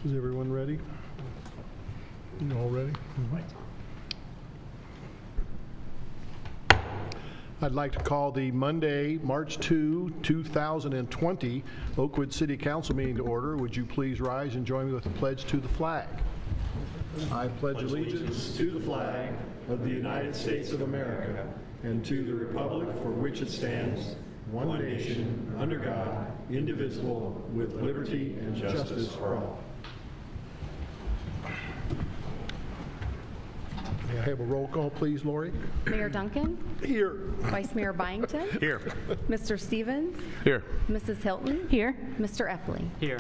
Is everyone ready? You all ready? I'd like to call the Monday, March 2, 2020 Oakwood City Council meeting to order. Would you please rise and join me with the pledge to the flag? I pledge allegiance to the flag of the United States of America and to the republic for which it stands, one nation, under God, indivisible, with liberty and justice for all. May I have a roll call, please, Lori? Mayor Duncan? Here. Vice Mayor Byington? Here. Mr. Stevens? Here. Mrs. Hilton? Here. Mr. Epley? Here.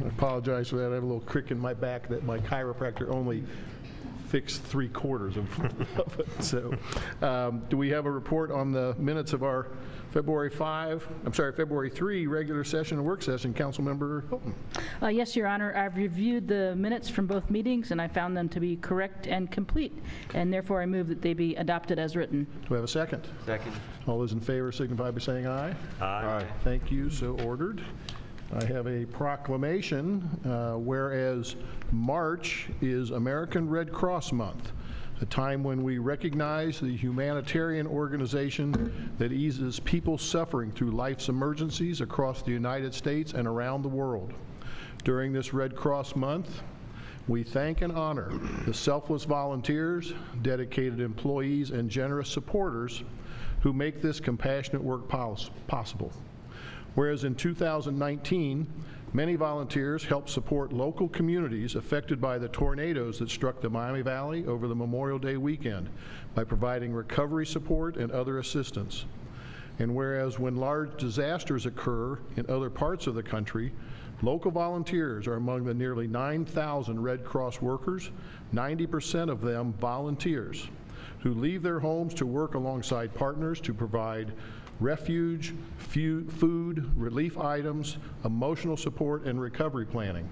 I apologize for that. I have a little crick in my back that my chiropractor only fixed 3/4 of it. So, do we have a report on the minutes of our February 3 regular session and work session? Councilmember Hilton. Yes, Your Honor. I've reviewed the minutes from both meetings, and I found them to be correct and complete, and therefore I move that they be adopted as written. Do we have a second? Second. All those in favor signify by saying aye. Aye. Thank you. So ordered. I have a proclamation, whereas March is American Red Cross Month, a time when we recognize the humanitarian organization that eases people suffering through life's emergencies across the United States and around the world. During this Red Cross Month, we thank and honor the selfless volunteers, dedicated employees, and generous supporters who make this compassionate work possible. Whereas in 2019, many volunteers helped support local communities affected by the tornadoes that struck the Miami Valley over the Memorial Day weekend by providing recovery support and other assistance. And whereas when large disasters occur in other parts of the country, local volunteers are among the nearly 9,000 Red Cross workers, 90% of them volunteers, who leave their homes to work alongside partners to provide refuge, food, relief items, emotional support, and recovery planning.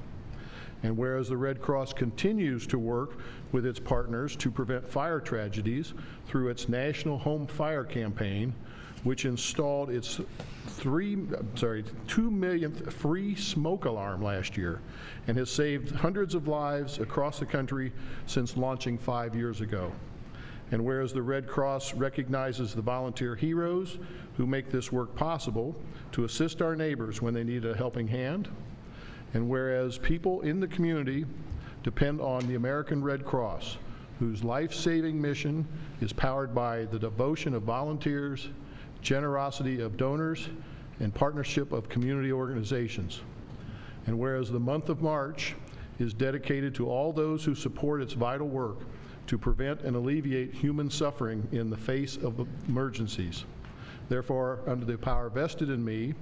And whereas the Red Cross continues to work with its partners to prevent fire tragedies through its National Home Fire Campaign, which installed its 2 millionth free smoke alarm last year and has saved hundreds of lives across the country since launching 5 years ago. And whereas the Red Cross recognizes the volunteer heroes who make this work possible to assist our neighbors when they need a helping hand, and whereas people in the community depend on the American Red Cross, whose life-saving mission is powered by the devotion of volunteers, generosity of donors, and partnership of community organizations. And whereas the month of March is dedicated to all those who support its vital work to prevent and alleviate human suffering in the face of emergencies. Therefore, under the power vested in me,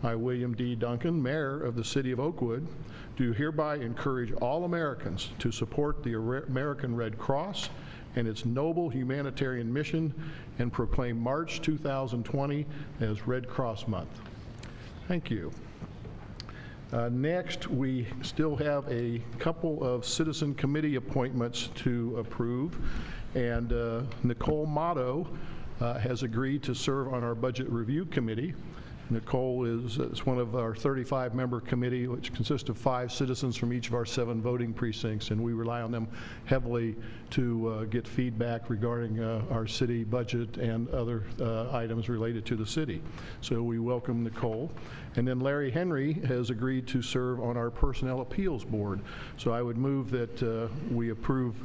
I, William D. Duncan, Mayor of the City of Oakwood, do hereby encourage all Americans to support the American Red Cross and its noble humanitarian mission and proclaim March 2020 as Red Cross Month. Thank you. Next, we still have a couple of citizen committee appointments to approve, and Nicole Motto has agreed to serve on our Budget Review Committee. Nicole is one of our 35-member committee, which consists of 5 citizens from each of our 7 voting precincts, and we rely on them heavily to get feedback regarding our city budget and other items related to the city. So we welcome Nicole. And then Larry Henry has agreed to serve on our Personnel Appeals Board. So I would move that we approve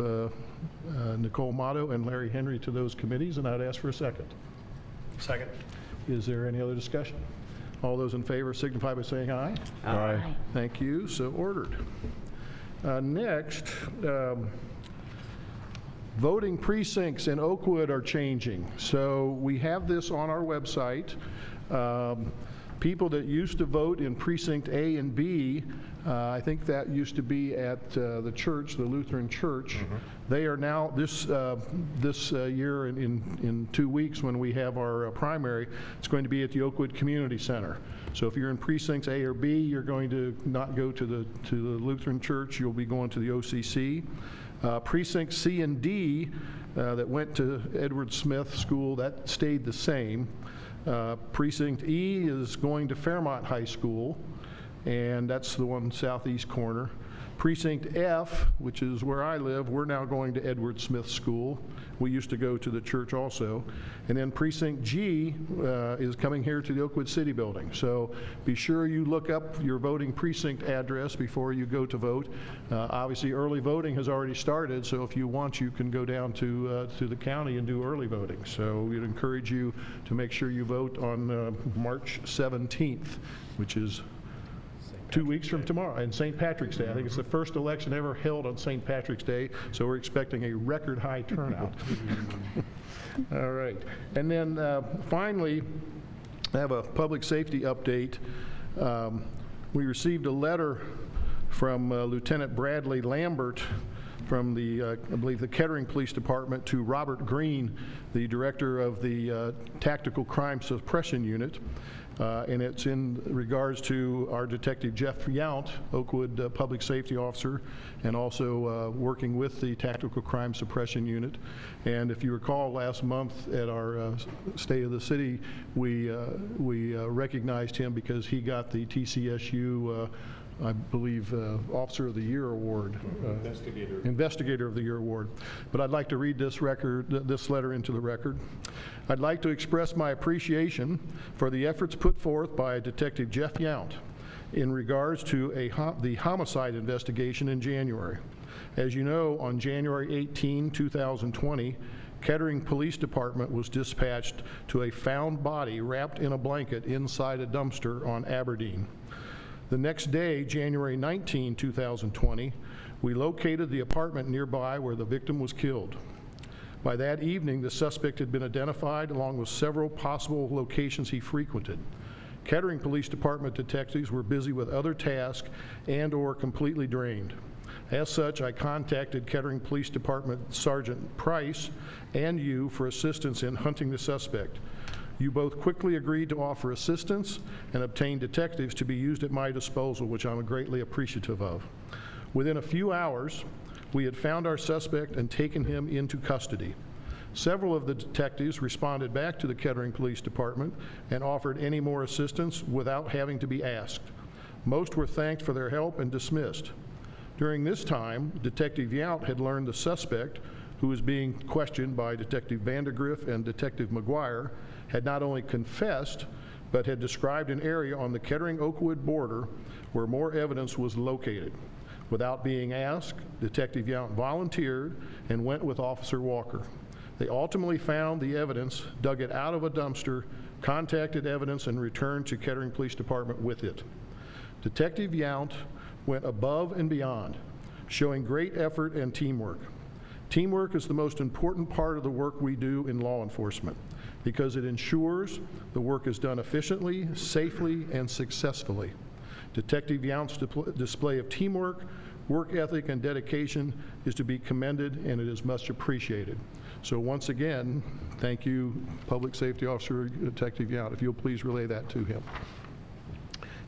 Nicole Motto and Larry Henry to those committees, and I'd ask for a second. Second. Is there any other discussion? All those in favor signify by saying aye. Aye. Thank you. So ordered. Next, voting precincts in Oakwood are changing. So we have this on our website. People that used to vote in precinct A and B, I think that used to be at the church, the Lutheran Church. Mm-hmm. They are now, this year in 2 weeks when we have our primary, it's going to be at the Oakwood Community Center. So if you're in precincts A or B, you're going to not go to the Lutheran Church, you'll be going to the OCC. Precinct C and D that went to Edward Smith School, that stayed the same. Precinct E is going to Fairmont High School, and that's the one southeast corner. Precinct F, which is where I live, we're now going to Edward Smith School. We used to go to the church also. And then Precinct G is coming here to the Oakwood City Building. So be sure you look up your voting precinct address before you go to vote. Obviously, early voting has already started, so if you want, you can go down to the county and do early voting. So we'd encourage you to make sure you vote on March 17th, which is 2 weeks from tomorrow, and St. Patrick's Day. I think it's the first election ever held on St. Patrick's Day, so we're expecting a record high turnout. All right. And then finally, I have a public safety update. We received a letter from Lieutenant Bradley Lambert from the, I believe, the Kettering Police Department to Robert Green, the director of the Tactical Crime Suppression Unit. And it's in regards to our Detective Jeff Yount, Oakwood Public Safety Officer, and also working with the Tactical Crime Suppression Unit. And if you recall, last month at our State of the City, we recognized him because he got the TCSU I believe, Officer of the Year Award. Investigator of the Year Award. But I'd like to read this letter into the record. I'd like to express my appreciation for the efforts put forth by Detective Jeff Yount in regards to the homicide investigation in January. As you know, on January 18, 2020, Kettering Police Department was dispatched to a found body wrapped in a blanket inside a dumpster on Aberdeen. The next day, January 19, 2020, we located the apartment nearby where the victim was killed. By that evening, the suspect had been identified along with several possible locations he frequented. Kettering Police Department detectives were busy with other tasks and/or completely drained. As such, I contacted Kettering Police Department Sergeant Price and you for assistance in hunting the suspect. You both quickly agreed to offer assistance and obtain detectives to be used at my disposal, which I'm greatly appreciative of. Within a few hours, we had found our suspect and taken him into custody. Several of the detectives responded back to the Kettering Police Department and offered any more assistance without having to be asked. Most were thanked for their help and dismissed. During this time, Detective Yount had learned the suspect, who was being questioned by Detective Vandergriff and Detective McGuire, had not only confessed, but had described an area on the Kettering-Oakwood border where more evidence was located. Without being asked, Detective Yount volunteered and went with Officer Walker. They ultimately found the evidence, dug it out of a dumpster, contacted evidence, and returned to Kettering Police Department with it. Detective Yount went above and beyond, showing great effort and teamwork. Teamwork is the most important part of the work we do in law enforcement because it ensures the work is done efficiently, safely, and successfully. Detective Yount's display of teamwork, work ethic, and dedication is to be commended, and it is much appreciated. So once again, thank you, Public Safety Officer Detective Yount. If you'll please relay that to him.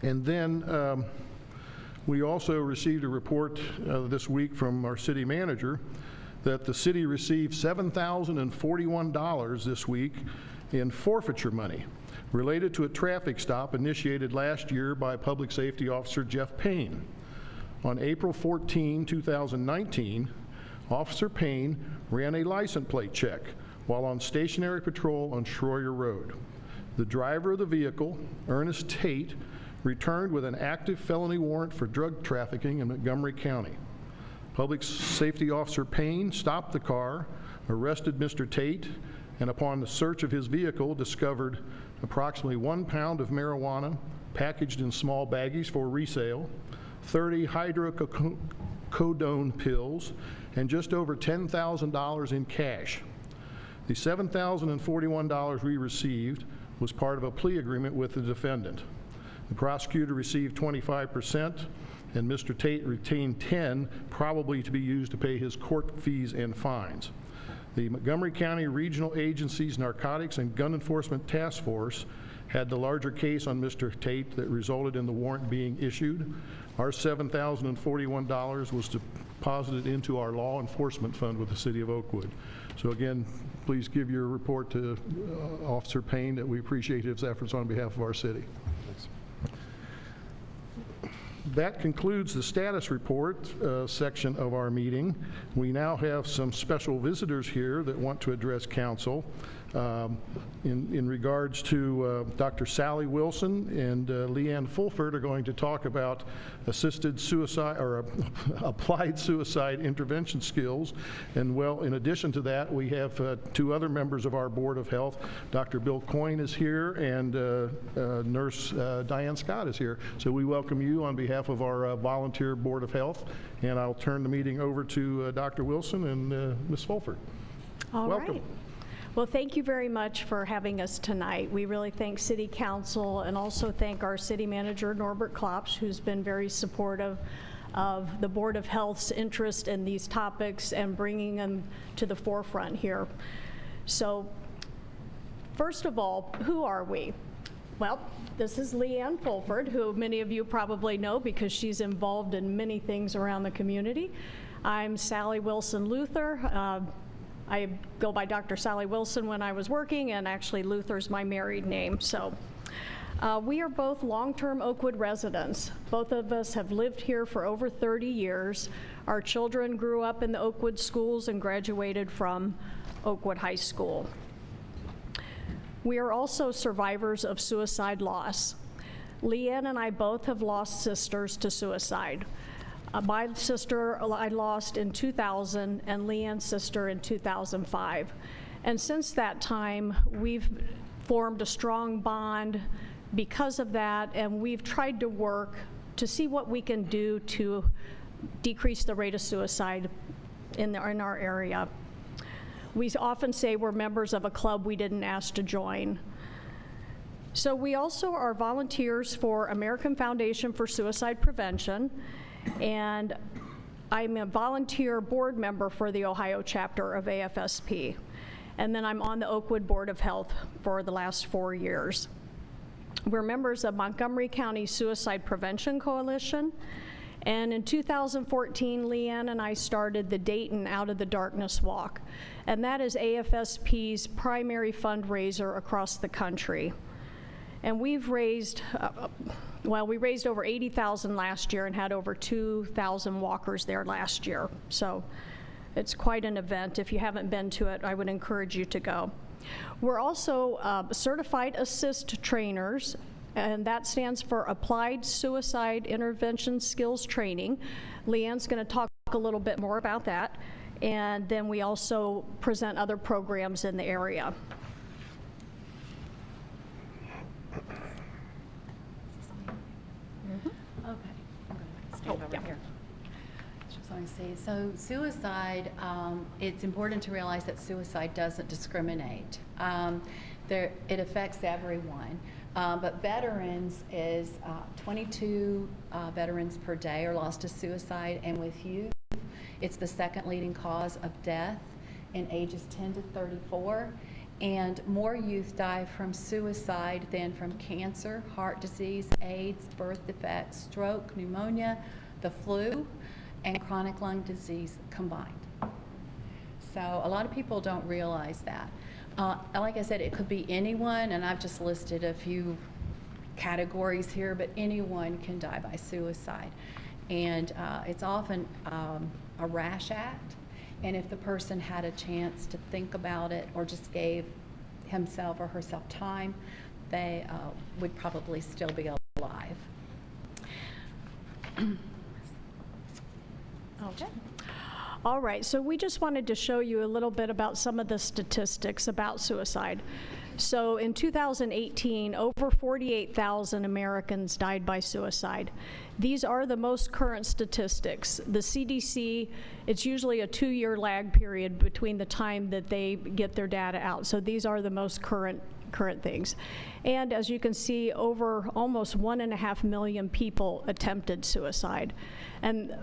And then we also received a report this week from our city manager that the city received $7,041 this week in forfeiture money related to a traffic stop initiated last year by Public Safety Officer Jeff Payne. On April 14, 2019, Officer Payne ran a license plate check while on stationary patrol on Schroyer Road. The driver of the vehicle, Ernest Tate, returned with an active felony warrant for drug trafficking in Montgomery County. Public Safety Officer Payne stopped the car, arrested Mr. Tate, and upon the search of his vehicle, discovered approximately 1 pound of marijuana packaged in small baggies for resale, 30 hydrocodone pills, and just over $10,000 in cash. The $7,041 we received was part of a plea agreement with the defendant. The prosecutor received 25%, and Mr. Tate retained 10, probably to be used to pay his court fees and fines. The Montgomery County Regional Agency's Narcotics and Gun Enforcement Task Force had the larger case on Mr. Tate that resulted in the warrant being issued. Our $7,041 was deposited into our law enforcement fund with the City of Oakwood. So again, please give your report to Officer Payne that we appreciate his efforts on behalf of our city. That concludes the status report section of our meeting. We now have some special visitors here that want to address council. In regards to Dr. Sally Wilson and Leanne Fulford are going to talk about assisted suicide or applied suicide intervention skills. And well, in addition to that, we have two other members of our Board of Health. Dr. Bill Coyne is here and Nurse Diane Scott is here. So we welcome you on behalf of our volunteer Board of Health. And I'll turn the meeting over to Dr. Wilson and Ms. Fulford. All Welcome. right. Well, thank you very much for having us tonight. We really thank City Council and also thank our City Manager, Norbert Klopsch, who's been very supportive of the Board of Health's interest in these topics and bringing them to the forefront here. So, first of all, who are we? Well, this is Leanne Fulford, who many of you probably know because she's involved in many things around the community. I'm Sally Wilson Luther. I go by Dr. Sally Wilson when I was working, and actually Luther's my married name. So we are both long-term Oakwood residents. Both of us have lived here for over 30 years. Our children grew up in the Oakwood schools and graduated from Oakwood High School. We are also survivors of suicide loss. Leanne and I both have lost sisters to suicide. My sister I lost in 2000 and Leanne's sister in 2005. And since that time, we've formed a strong bond because of that, and we've tried to work to see what we can do to decrease the rate of suicide in our area. We often say we're members of a club we didn't ask to join. So we also are volunteers for American Foundation for Suicide Prevention, and I'm a volunteer board member for the Ohio chapter of AFSP. And then I'm on the Oakwood Board of Health for the last 4 years. We're members of Montgomery County Suicide Prevention Coalition. And in 2014, Leanne and I started the Dayton Out of the Darkness Walk. And that is AFSP's primary fundraiser across the country. And we've raised, we raised over $80,000 last year and had over 2,000 walkers there last year. So it's quite an event. If you haven't been to it, I would encourage you to go. We're also certified assist trainers, and that stands for Applied Suicide Intervention Skills Training. Leanne's going to talk a little bit more about that. And then we also present other programs in the area. Okay, I'm going to stand over here. Just want to see. So suicide, it's important to realize that suicide doesn't discriminate. It affects everyone. But veterans is 22 veterans per day are lost to suicide, and with youth, it's the second leading cause of death in ages 10 to 34. And more youth die from suicide than from cancer, heart disease, AIDS, birth defects, stroke, pneumonia, the flu, and chronic lung disease combined. So a lot of people don't realize that. Like I said, it could be anyone, and I've just listed a few categories here, but anyone can die by suicide. And it's often a rash act. And if the person had a chance to think about it or just gave himself or herself time, they would probably still be alive. Okay. All right, so we just wanted to show you a little bit about some of the statistics about suicide. So in 2018, over 48,000 Americans died by suicide. These are the most current statistics. The CDC, it's usually a 2-year lag period between the time that they get their data out. So these are the most current things. And as you can see, over almost 1.5 million people attempted suicide. And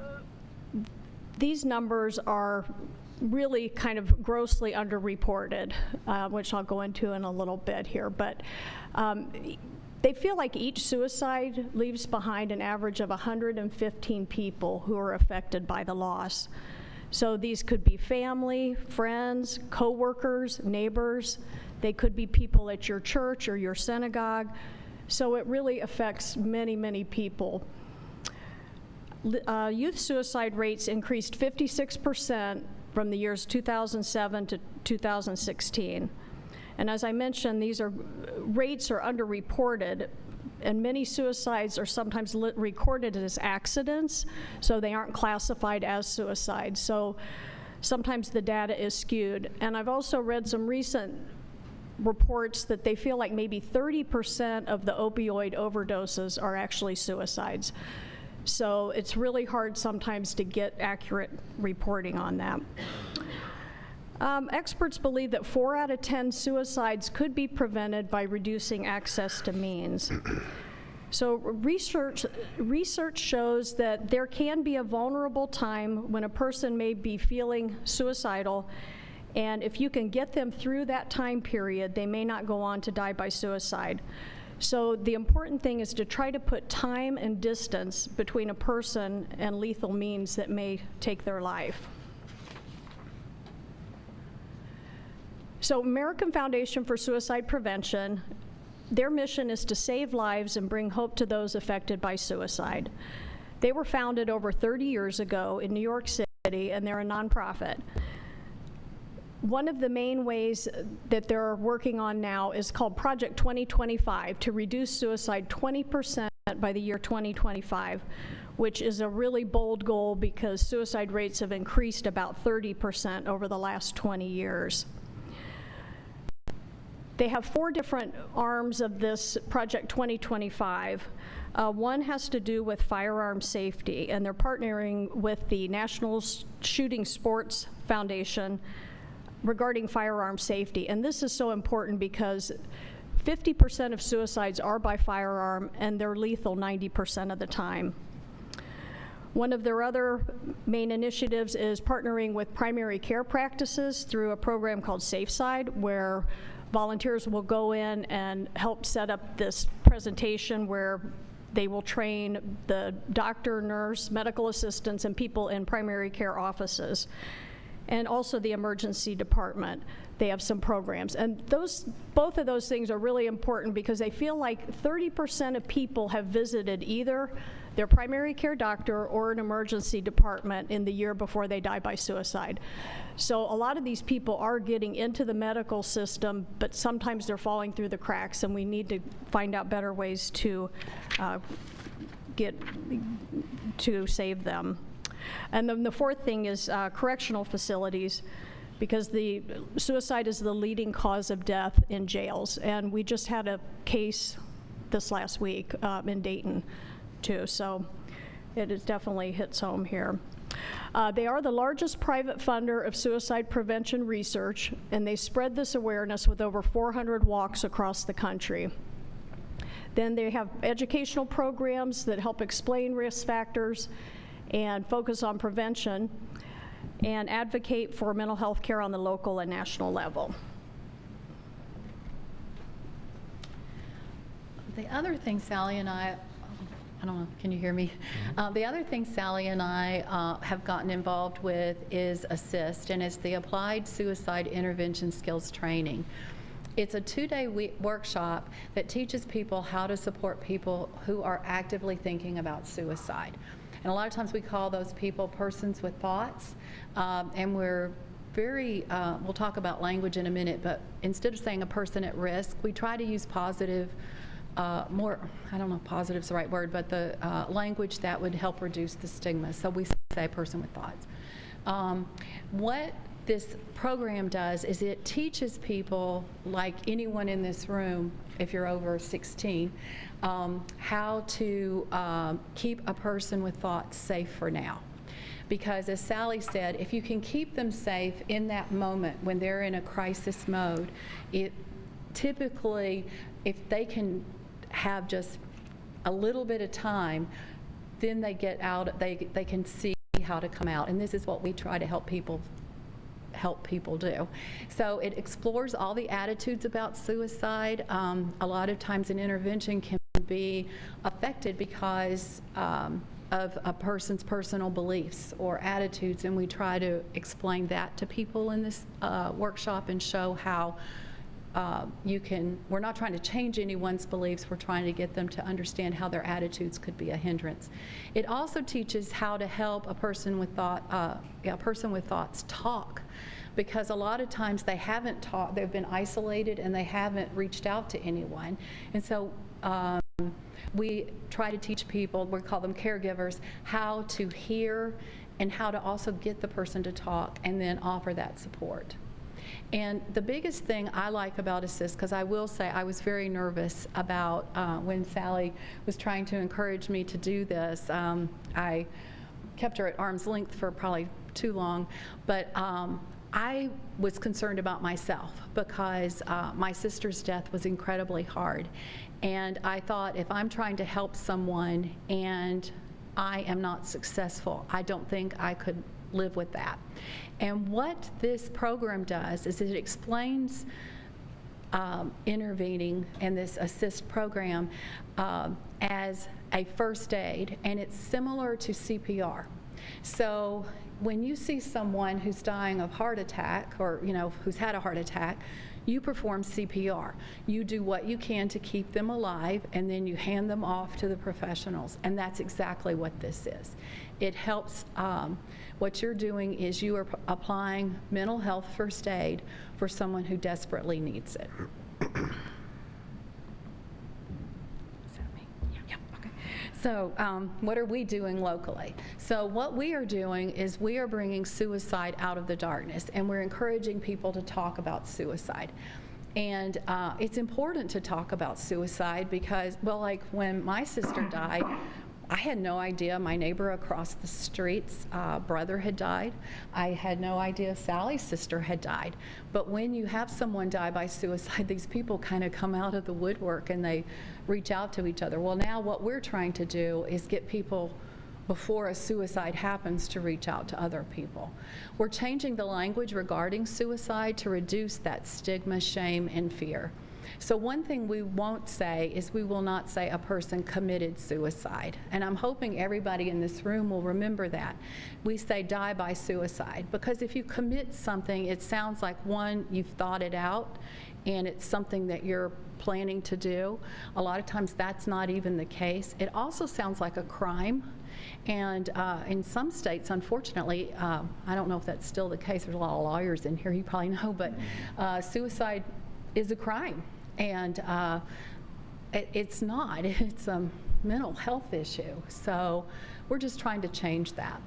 these numbers are really kind of grossly underreported, which I'll go into in a little bit here. But they feel like each suicide leaves behind an average of 115 people who are affected by the loss. So these could be family, friends, coworkers, neighbors. They could be people at your church or your synagogue. So it really affects many, many people. youth suicide rates increased 56% from the years 2007 to 2016. And as I mentioned, these rates are underreported, and many suicides are sometimes recorded as accidents, so they aren't classified as suicides. So sometimes the data is skewed. And I've also read some recent reports that they feel like maybe 30% of the opioid overdoses are actually suicides. So it's really hard sometimes to get accurate reporting on that. Experts believe that 4 out of 10 suicides could be prevented by reducing access to means. So research shows that there can be a vulnerable time when a person may be feeling suicidal, and if you can get them through that time period, they may not go on to die by suicide. So the important thing is to try to put time and distance between a person and lethal means that may take their life. So American Foundation for Suicide Prevention, their mission is to save lives and bring hope to those affected by suicide. They were founded over 30 years ago in New York City, and they're a nonprofit. One of the main ways that they're working on now is called Project 2025, to reduce suicide 20% by the year 2025, which is a really bold goal because suicide rates have increased about 30% over the last 20 years. They have 4 different arms of this Project 2025. One has to do with firearm safety, and they're partnering with the National Shooting Sports Foundation regarding firearm safety. And this is so important because 50% of suicides are by firearm, and they're lethal 90% of the time. One of their other main initiatives is partnering with primary care practices through a program called SafeSide, where volunteers will go in and help set up this presentation where they will train the doctor, nurse, medical assistants, and people in primary care offices, and also the emergency department. They have some programs. And both of those things are really important because they feel like 30% of people have visited either their primary care doctor or an emergency department in the year before they die by suicide. So a lot of these people are getting into the medical system, but sometimes they're falling through the cracks, and we need to find out better ways to save them. And then the 4th thing is correctional facilities, because the suicide is the leading cause of death in jails. And we just had a case this last week in Dayton, too. So it is definitely hits home here. They are the largest private funder of suicide prevention research, and they spread this awareness with over 400 walks across the country. Then they have educational programs that help explain risk factors and focus on prevention, and advocate for mental health care on the local and national level. The other thing Sally and I don't know, can you hear me? The other thing Sally and I have gotten involved with is ASSIST, and it's the Applied Suicide Intervention Skills Training. It's a 2-day workshop that teaches people how to support people who are actively thinking about suicide. And a lot of times we call those people persons with thoughts, and we're very, we'll talk about language in a minute, but instead of saying a person at risk, we try to use positive, more, I don't know if positive is the right word, but the language that would help reduce the stigma. So we say person with thoughts. What this program does is it teaches people, like anyone in this room, if you're over 16, how to keep a person with thoughts safe for now. Because as Sally said, if you can keep them safe in that moment when they're in a crisis mode, it typically, if they can have just a little bit of time, then they get out, they can see how to come out. And this is what we try to help people do. So it explores all the attitudes about suicide. A lot of times an intervention can be affected because of a person's personal beliefs or attitudes, and we try to explain that to people in this workshop and show how we're not trying to change anyone's beliefs, we're trying to get them to understand how their attitudes could be a hindrance. It also teaches how to help a person with thoughts talk, because a lot of times they haven't talked, they've been isolated and they haven't reached out to anyone. And so we try to teach people, we call them caregivers, how to hear and how to also get the person to talk and then offer that support. And the biggest thing I like about Assist, because I will say I was very nervous about when Sally was trying to encourage me to do this. I kept her at arm's length for probably too long, but I was concerned about myself because my sister's death was incredibly hard. And I thought, if I'm trying to help someone and I am not successful, I don't think I could live with that. And what this program does is it explains intervening in this Assist program as a first aid, and it's similar to CPR. So when you see someone who's dying of heart attack, or who's had a heart attack, you perform CPR. You do what you can to keep them alive, and then you hand them off to the professionals. And that's exactly what this is. It helps, what you're doing is you are applying mental health first aid for someone who desperately needs it. So what are we doing locally? So what we are doing is we are bringing suicide out of the darkness, and we're encouraging people to talk about suicide. And it's important to talk about suicide because, well, like when my sister died, I had no idea my neighbor across the street's brother had died. I had no idea Sally's sister had died. But when you have someone die by suicide, these people kind of come out of the woodwork and they reach out to each other. Well, now what we're trying to do is get people, before a suicide happens, to reach out to other people. We're changing the language regarding suicide to reduce that stigma, shame, and fear. So one thing we won't say is we will not say a person committed suicide. And I'm hoping everybody in this room will remember that. We say die by suicide, because if you commit something, it sounds like, one, you've thought it out and it's something that you're planning to do. A lot of times that's not even the case. It also sounds like a crime. And in some states, unfortunately, I don't know if that's still the case. There's a lot of lawyers in here, you probably know, but suicide is a crime. And it's not. It's a mental health issue. So we're just trying to change that.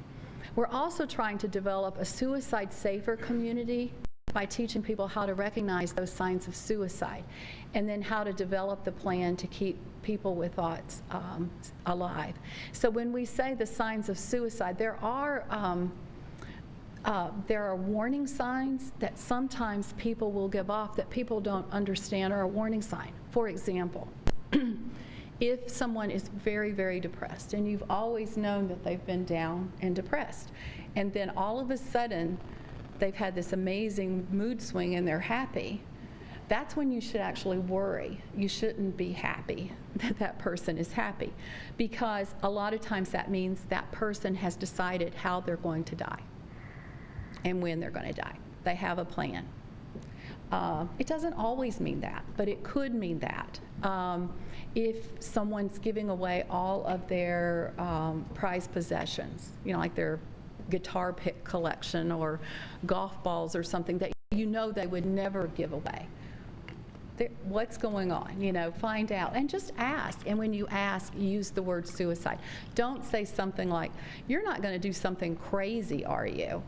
We're also trying to develop a suicide-safer community by teaching people how to recognize those signs of suicide, and then how to develop the plan to keep people with thoughts alive. So when we say the signs of suicide, there are warning signs that sometimes people will give off that people don't understand are a warning sign. For example, if someone is very, very depressed, and you've always known that they've been down and depressed, and then all of a sudden they've had this amazing mood swing and they're happy, that's when you should actually worry. You shouldn't be happy that that person is happy, because a lot of times that means that person has decided how they're going to die and when they're going to die. They have a plan. It doesn't always mean that, but it could mean that. If someone's giving away all of their prized possessions, like their guitar pick collection or golf balls or something that you know they would never give away. What's going on? Find out and just ask. And when you ask, use the word suicide. Don't say something like, "You're not going to do something crazy, are you?"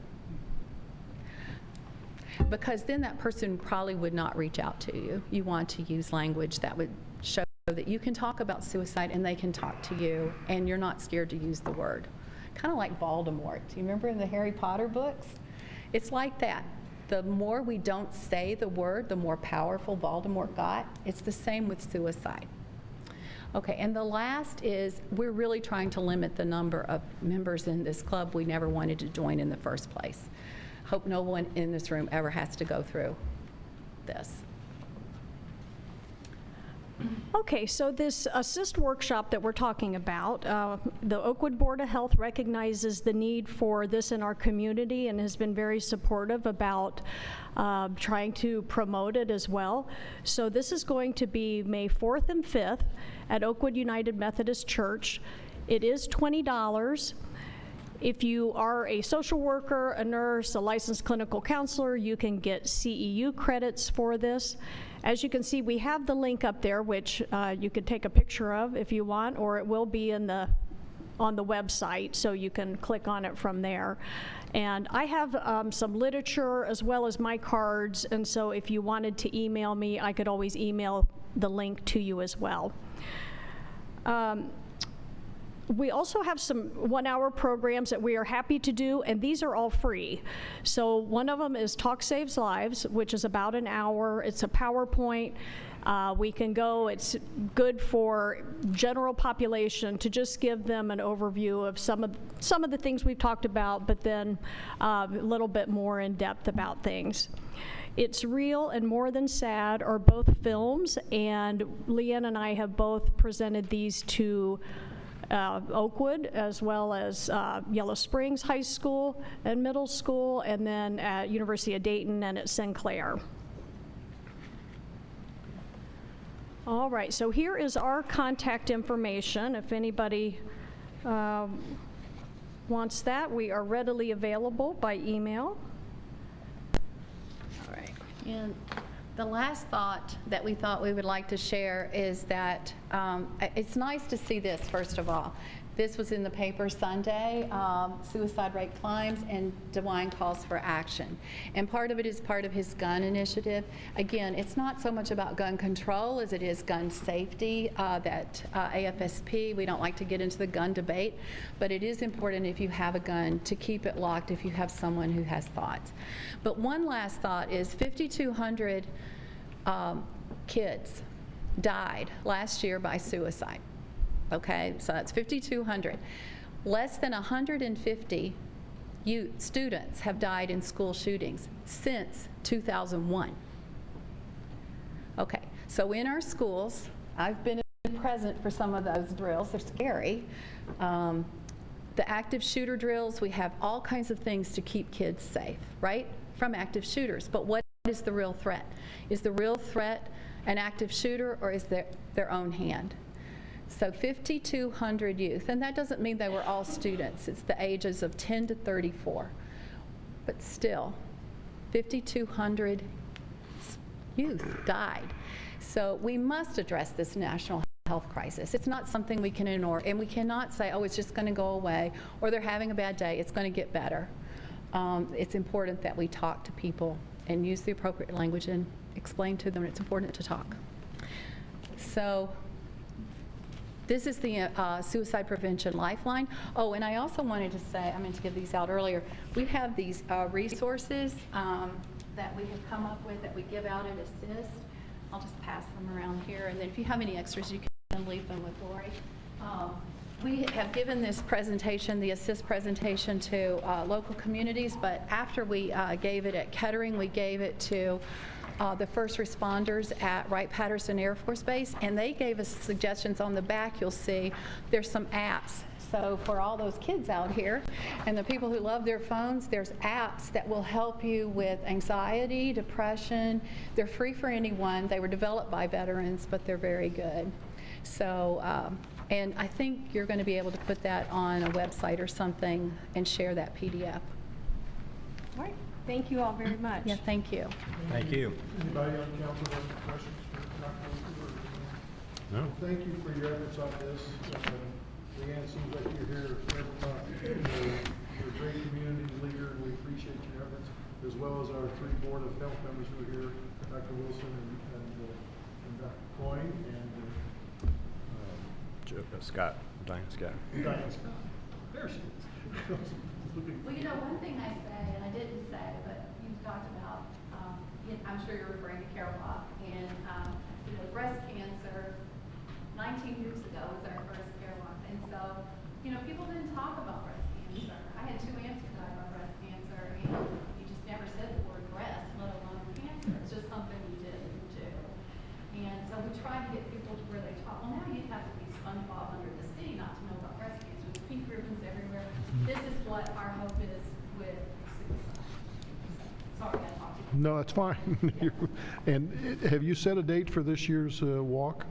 Because then that person probably would not reach out to you. You want to use language that would show that you can talk about suicide and they can talk to you, and you're not scared to use the word. Kind of like Voldemort. Do you remember in the Harry Potter books? It's like that. The more we don't say the word, the more powerful Voldemort got. It's the same with suicide. Okay, and the last is we're really trying to limit the number of members in this club we never wanted to join in the first place. Hope no one in this room ever has to go through this. Okay, so this assist workshop that we're talking about, the Oakwood Board of Health recognizes the need for this in our community and has been very supportive about trying to promote it as well. So this is going to be May 4th and 5th at Oakwood United Methodist Church. It is $20. If you are a social worker, a nurse, a licensed clinical counselor, you can get CEU credits for this. As you can see, we have the link up there, which you could take a picture of if you want, or it will be in on the website, so you can click on it from there. And I have some literature as well as my cards, and so if you wanted to email me, I could always email the link to you as well. We also have some one-hour programs that we are happy to do, and these are all free. So one of them is Talk Saves Lives, which is about an hour. It's a PowerPoint. We can go, it's good for general population to just give them an overview of some of the things we've talked about, but then a little bit more in depth about things. It's Real and More Than Sad are both films, and Leanne and I have both presented these to Oakwood, as well as Yellow Springs High School and Middle School, and then at University of Dayton and at Sinclair. All right, so here is our contact information. If anybody wants that, we are readily available by email. All right. And the last thought that we thought we would like to share is that it's nice to see this, first of all. This was in the paper Sunday, suicide rate climbs, and DeWine calls for action. And part of it is part of his gun initiative. Again, it's not so much about gun control as it is gun safety, that AFSP, we don't like to get into the gun debate, but it is important if you have a gun to keep it locked if you have someone who has thoughts. But one last thought is 5,200 kids died last year by suicide. Okay, so that's 5,200. Less than 150 students have died in school shootings since 2001. Okay, so in our schools, I've been present for some of those drills. They're scary. The active shooter drills, we have all kinds of things to keep kids safe, right, from active shooters. But what is the real threat? Is the real threat an active shooter, or is their own hand? So 5,200 youth, and that doesn't mean they were all students. It's the ages of 10 to 34. But still, 5,200 youth died. So we must address this national health crisis. It's not something we can ignore, and we cannot say, oh, it's just going to go away, or they're having a bad day, it's going to get better. It's important that we talk to people and use the appropriate language and explain to them it's important to talk. So this is the Suicide Prevention Lifeline. Oh, and I also wanted to say, I meant to give these out earlier, we have these resources that we have come up with that we give out at Assist. I'll just pass them around here, and then if you have any extras, you can leave them with Lori. We have given this presentation, the Assist presentation, to local communities, but after we gave it at Kettering, we gave it to the first responders at Wright-Patterson Air Force Base, and they gave us suggestions. On the back, you'll see there's some apps. So for all those kids out here and the people who love their phones, there's apps that will help you with anxiety, depression. They're free for anyone. They were developed by veterans, but they're very good. So, and I think you're going to be able to put that on a website or something and share that PDF. All right. Thank you all very much. Yeah, thank you. Thank you. Anybody on council have any questions for Dr. Wilson? No. Thank you for your efforts on this. Leanne, it seems like you're here every time. You're a great community leader, and we appreciate your efforts, as well as our three Board of Health members who are here, Dr. Wilson and Dr. Coyne and Scott, Diane Scott. Diane Scott. There she is. Well, you know, one thing I say, and I didn't say, but you talked about, I'm sure you're referring to Carol Bach, and you know, breast cancer, 19 years ago was our first Carol Bach, and so, you know, people didn't talk about breast cancer. I had 2 aunts who died of breast cancer, and you just never said the word breast, let alone cancer. It's just something you didn't do. And so we tried to get people to No, that's fine. And have you set a date for this year's walk?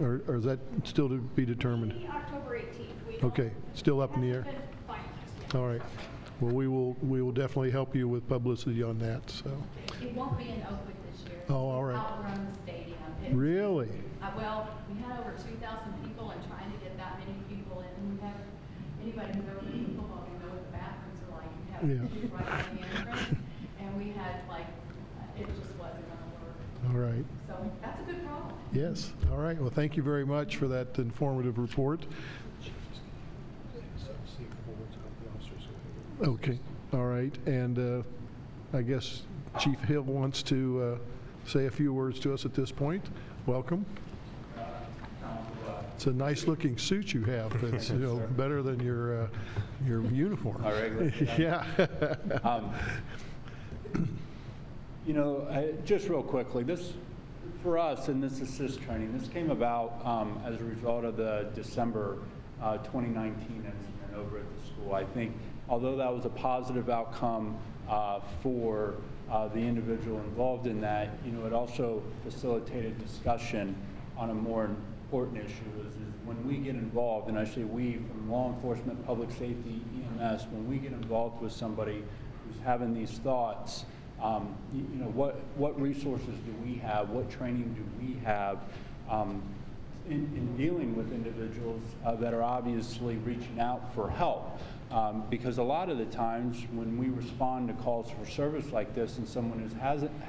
Or is that still to be determined? October 18th. Okay, still up in the air? All right. Well, we will definitely help you with publicity on that, so. It won't be in Oakwood this year. Oh, all right. Outrun the stadium. Really? Well, we had over 2,000 people, and trying to get that many people in, we have, anybody who goes to football can know what the bathrooms are like. You have to be right on the entrance, and we had it just wasn't going to work. All right. So that's a good problem. Yes. All right. Well, thank you very much for that informative report. Okay. All right. And I guess Chief Hill wants to say a few words to us at this point. Welcome. It's a nice-looking suit you have. That's better than your uniform. Our regular. Yeah. Just real quickly, this, for us in this assist training, this came about as a result of the December 2019 incident over at the school. I think although that was a positive outcome for the individual involved in that, it also facilitated discussion on a more important issue is when we get involved, and I say we from law enforcement, public safety, EMS, when we get involved with somebody who's having these thoughts, what resources do we have? What training do we have in dealing with individuals that are obviously reaching out for help? Because a lot of the times when we respond to calls for service like this and someone is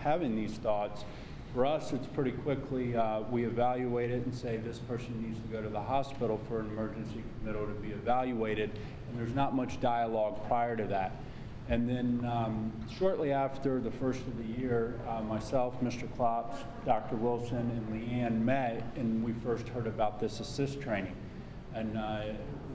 having these thoughts, for us it's pretty quickly we evaluate it and say this person needs to go to the hospital for an emergency committal to be evaluated, and there's not much dialogue prior to that. And then shortly after the first of the year, myself, Mr. Klops, Dr. Wilson, and Leanne met, and we first heard about this assist training. And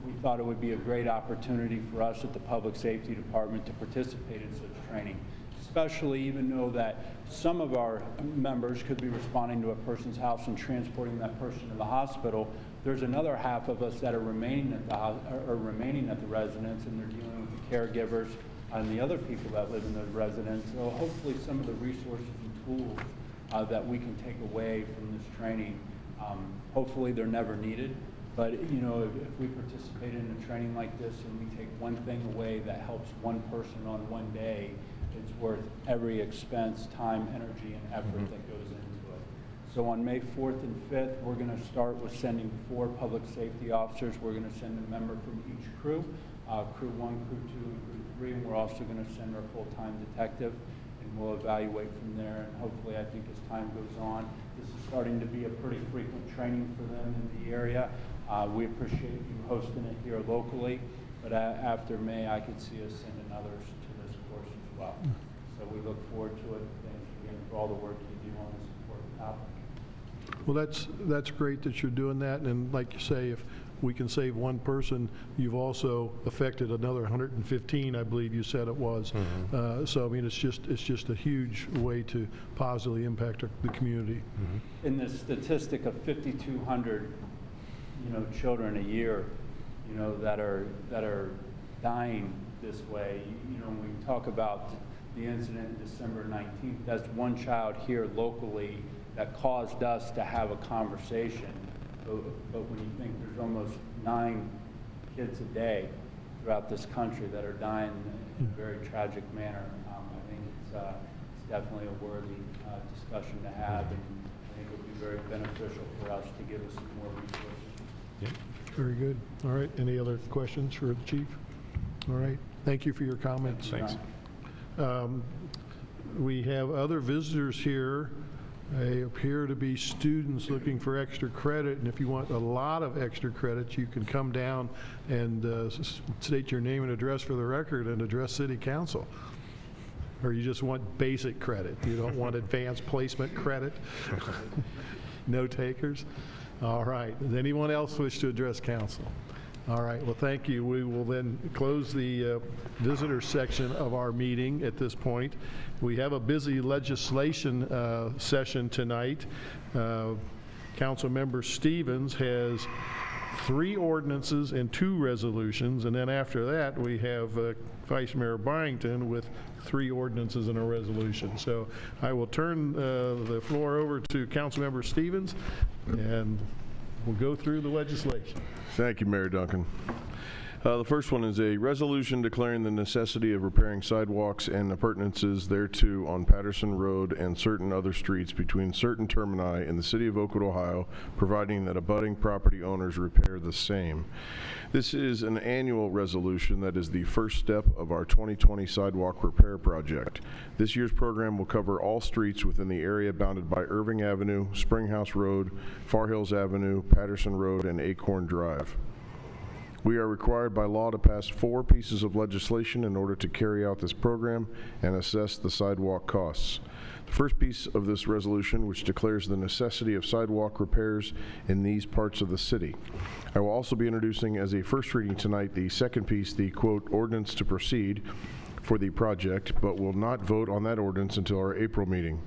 we thought it would be a great opportunity for us at the Public Safety Department to participate in such training, especially even though that some of our members could be responding to a person's house and transporting that person to the hospital. There's another half of us that are remaining at the residence, and they're dealing with the caregivers and the other people that live in the residence. So hopefully some of the resources and tools that we can take away from this training, hopefully they're never needed. But if we participate in a training like this and we take one thing away that helps one person on one day, it's worth every expense, time, energy, and effort that goes into it. So on May 4th and 5th, we're going to start with sending 4 public safety officers. We're going to send a member from each crew, Crew 1, Crew 2, and Crew 3, and we're also going to send our full-time detective, and we'll evaluate from there. And hopefully, I think as time goes on, this is starting to be a pretty frequent training for them in the area. We appreciate you hosting it here locally, but after May, I could see us sending others to this course as well. So we look forward to it. Thanks again for all the work you do on this important topic. Well, that's great that you're doing that, and like you say, if we can save one person, you've also affected another 115, I believe you said it was. So I mean, it's just a huge way to positively impact the community. In the statistic of 5,200, children a year, that are dying this way. When we talk about the incident December 19th, that's one child here locally that caused us to have a conversation. But when you think there's almost 9 kids a day throughout this country that are dying in a very tragic manner, I think it's definitely a worthy discussion to have, and I think it would be very beneficial for us to give us some more resources. Very good. All right. Any other questions for the chief? All right. Thank you for your comments. Thanks. We have other visitors here. They appear to be students looking for extra credit, and if you want a lot of extra credit, you can come down and state your name and address for the record and address City Council. Or you just want basic credit. You don't want advanced placement credit? No takers? All right. Does anyone else wish to address council? All right. Well, thank you. We will then close the visitor section of our meeting at this point. We have a busy legislation session tonight. Council Member Stevens has 3 ordinances and 2 resolutions, and then after that, we have Vice Mayor Byington with 3 ordinances and a resolution. So I will turn the floor over to Councilmember Stevens, and we'll go through the legislation. Thank you, Mayor Duncan. The first one is a resolution declaring the necessity of repairing sidewalks and appurtenances thereto on Patterson Road and certain other streets between certain termini in the city of Oakwood, Ohio, providing that abutting property owners repair the same. This is an annual resolution that is the first step of our 2020 sidewalk repair project. This year's program will cover all streets within the area bounded by Irving Avenue, Springhouse Road, Far Hills Avenue, Patterson Road, and Acorn Drive. We are required by law to pass 4 pieces of legislation in order to carry out this program and assess the sidewalk costs. The first piece of this resolution, which declares the necessity of sidewalk repairs in these parts of the city. I will also be introducing as a first reading tonight the second piece, the quote, ordinance to proceed for the project, but will not vote on that ordinance until our April meeting.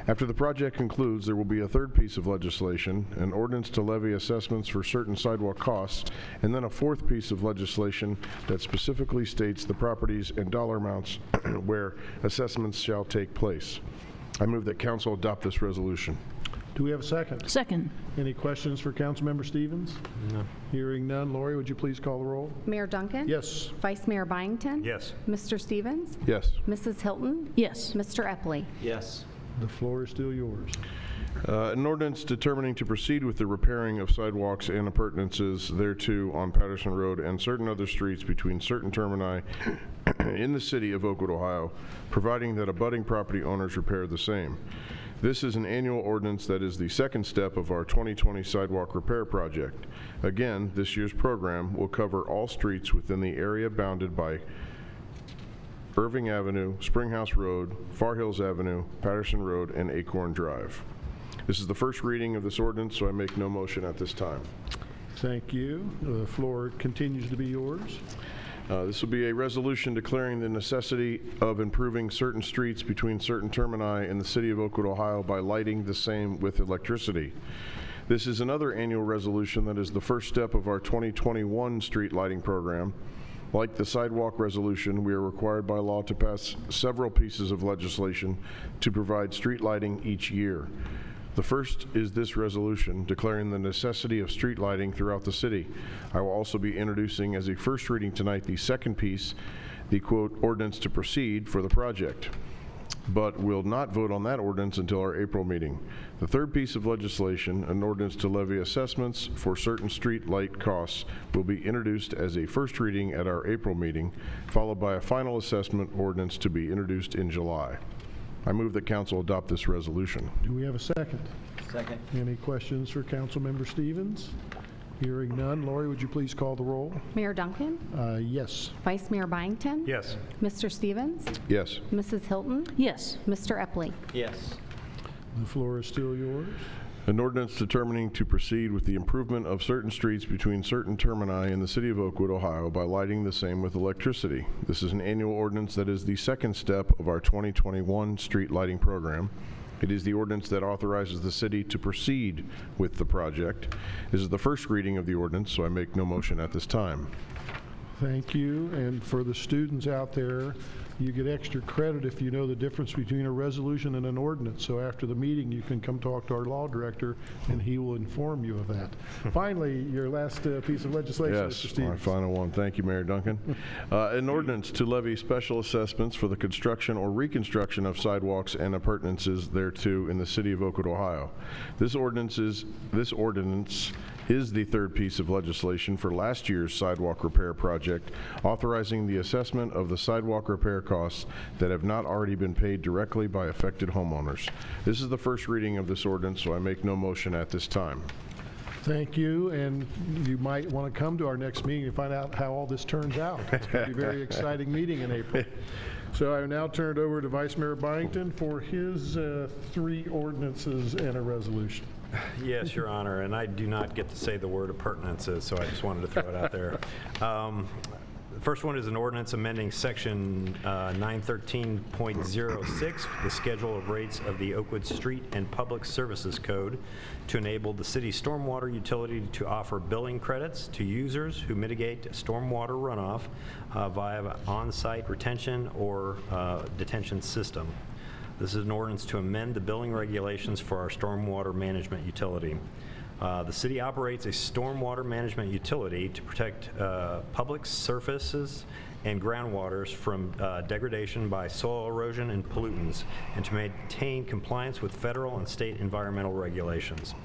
After the project concludes, there will be a third piece of legislation, an ordinance to levy assessments for certain sidewalk costs, and then a fourth piece of legislation that specifically states the properties and dollar amounts where assessments shall take place. I move that council adopt this resolution. Do we have a second? Second. Any questions for Councilmember Stevens? No. Hearing none. Lori, would you please call the roll? Mayor Duncan? Yes. Vice Mayor Byington? Yes. Mr. Stevens? Yes. Mrs. Hilton? Yes. Mr. Epley? Yes. The floor is still yours. An ordinance determining to proceed with the repairing of sidewalks and appurtenances thereto on Patterson Road and certain other streets between certain termini in the city of Oakwood, Ohio, providing that abutting property owners repair the same. This is an annual ordinance that is the second step of our 2020 sidewalk repair project. Again, this year's program will cover all streets within the area bounded by Irving Avenue, Springhouse Road, Far Hills Avenue, Patterson Road, and Acorn Drive. This is the first reading of this ordinance, so I make no motion at this time. Thank you. The floor continues to be yours. This will be a resolution declaring the necessity of improving certain streets between certain termini in the city of Oakwood, Ohio by lighting the same with electricity. This is another annual resolution that is the first step of our 2021 street lighting program. Like the sidewalk resolution, we are required by law to pass several pieces of legislation to provide street lighting each year. The first is this resolution declaring the necessity of street lighting throughout the city. I will also be introducing as a first reading tonight the second piece, the quote, ordinance to proceed for the project, but will not vote on that ordinance until our April meeting. The third piece of legislation, an ordinance to levy assessments for certain street light costs, will be introduced as a first reading at our April meeting, followed by a final assessment ordinance to be introduced in July. I move that council adopt this resolution. Do we have a second? Second. Any questions for Councilmember Stevens? Hearing none. Lori, would you please call the roll? Mayor Duncan? Yes. Vice Mayor Byington? Yes. Mr. Stevens? Yes. Mrs. Hilton? Yes. Mr. Epley? Yes. The floor is still yours. An ordinance determining to proceed with the improvement of certain streets between certain termini in the city of Oakwood, Ohio by lighting the same with electricity. This is an annual ordinance that is the second step of our 2021 street lighting program. It is the ordinance that authorizes the city to proceed with the project. This is the first reading of the ordinance, so I make no motion at this time. Thank you. And for the students out there, you get extra credit if you know the difference between a resolution and an ordinance. So after the meeting, you can come talk to our law director, and he will inform you of that. Finally, your last piece of legislation, Mr. Yes, Stevens. my final one. Thank you, Mayor Duncan. An ordinance to levy special assessments for the construction or reconstruction of sidewalks and appurtenances thereto in the city of Oakwood, Ohio. This ordinance is the third piece of legislation for last year's sidewalk repair project, authorizing the assessment of the sidewalk repair costs that have not already been paid directly by affected homeowners. This is the first reading of this ordinance, so I make no motion at this time. Thank you, and you might want to come to our next meeting and find out how all this turns out. It's going to be a very exciting meeting in April. So I now turn it over to Vice Mayor Byington for his 3 ordinances and a resolution. Yes, Your Honor, and I do not get to say the word appurtenances, so I just wanted to throw it out there. The first one is an ordinance amending Section 913.06, the schedule of rates of the Oakwood Street and Public Services Code, to enable the city's stormwater utility to offer billing credits to users who mitigate stormwater runoff via on-site retention or detention system. This is an ordinance to amend the billing regulations for our stormwater management utility. The city operates a stormwater management utility to protect public surfaces and groundwaters from degradation by soil erosion and pollutants, and to maintain compliance with federal and state environmental regulations.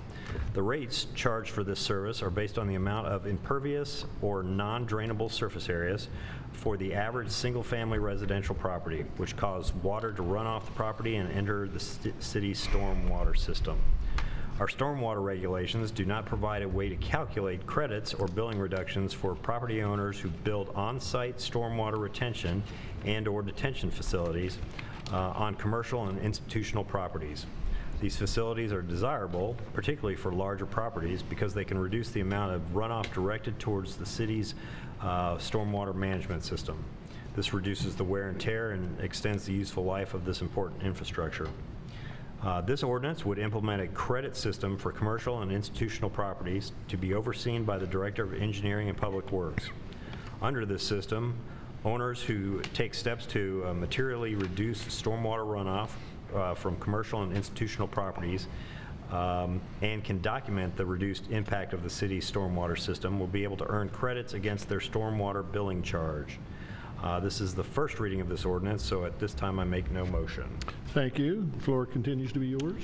The rates charged for this service are based on the amount of impervious or non-drainable surface areas for the average single-family residential property, which cause water to run off the property and enter the city's stormwater system. Our stormwater regulations do not provide a way to calculate credits or billing reductions for property owners who build on-site stormwater retention and/or detention facilities on commercial and institutional properties. These facilities are desirable, particularly for larger properties, because they can reduce the amount of runoff directed towards the city's stormwater management system. This reduces the wear and tear and extends the useful life of this important infrastructure. This ordinance would implement a credit system for commercial and institutional properties to be overseen by the Director of Engineering and Public Works. Under this system, owners who take steps to materially reduce stormwater runoff from commercial and institutional properties and can document the reduced impact of the city's stormwater system will be able to earn credits against their stormwater billing charge. This is the first reading of this ordinance, so at this time I make no motion. Thank you. The floor continues to be yours.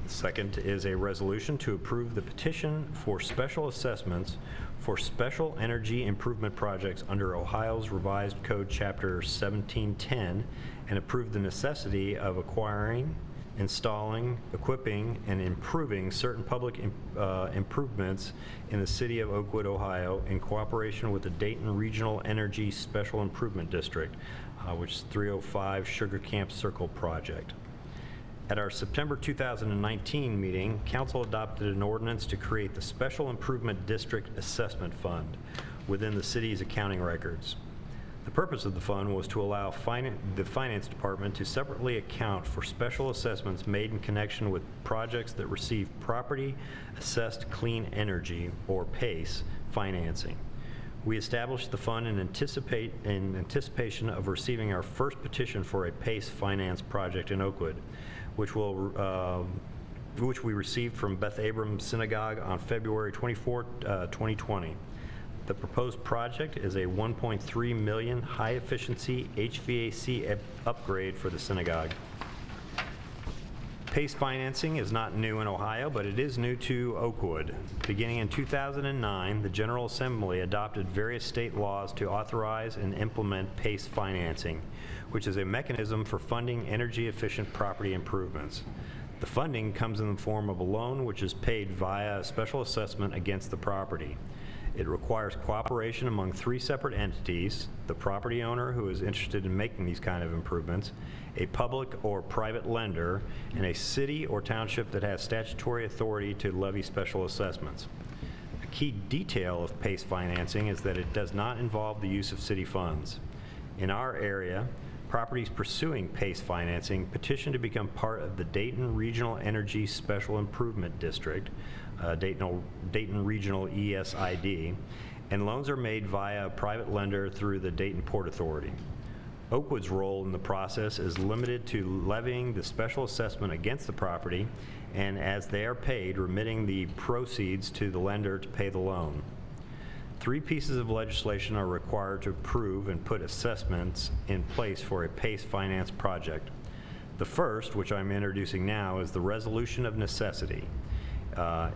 Second is a resolution to approve the petition for special assessments for special energy improvement projects under Ohio's Revised Code Chapter 1710 and approve the necessity of acquiring, installing, equipping, and improving certain public improvements in the city of Oakwood, Ohio, in cooperation with the Dayton Regional Energy Special Improvement District, which is 305 Sugar Camp Circle project. At our September 2019 meeting, Council adopted an ordinance to create the Special Improvement District Assessment Fund within the city's accounting records. The purpose of the fund was to allow the Finance Department to separately account for special assessments made in connection with projects that receive Property Assessed Clean Energy, or PACE, financing. We established the fund in anticipation of receiving our first petition for a PACE finance project in Oakwood, which we received from Beth Abram Synagogue on February 24, 2020. The proposed project is a $1.3 million high-efficiency HVAC upgrade for the synagogue. PACE financing is not new in Ohio, but it is new to Oakwood. Beginning in 2009, the General Assembly adopted various state laws to authorize and implement PACE financing, which is a mechanism for funding energy-efficient property improvements. The funding comes in the form of a loan which is paid via a special assessment against the property. It requires cooperation among 3 separate entities: the property owner who is interested in making these kind of improvements, a public or private lender, and a city or township that has statutory authority to levy special assessments. A key detail of PACE financing is that it does not involve the use of city funds. In our area, properties pursuing PACE financing petition to become part of the Dayton Regional Energy Special Improvement District, Dayton Regional ESID, and loans are made via a private lender through the Dayton Port Authority. Oakwood's role in the process is limited to levying the special assessment against the property, and as they are paid, remitting the proceeds to the lender to pay the loan. 3 pieces of legislation are required to approve and put assessments in place for a PACE finance project. The first, which I'm introducing now, is the Resolution of Necessity.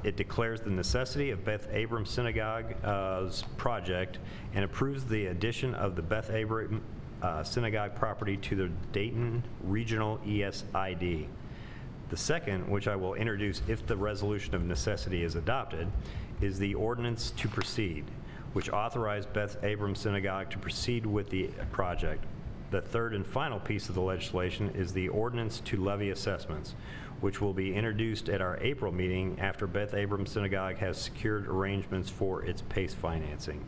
It declares the necessity of Beth Abram Synagogue's project and approves the addition of the Beth Abram Synagogue property to the Dayton Regional ESID. The second, which I will introduce if the Resolution of Necessity is adopted, is the Ordinance to Proceed, which authorized Beth Abram Synagogue to proceed with the project. The third and final piece of the legislation is the Ordinance to Levy Assessments, which will be introduced at our April meeting after Beth Abram Synagogue has secured arrangements for its PACE financing.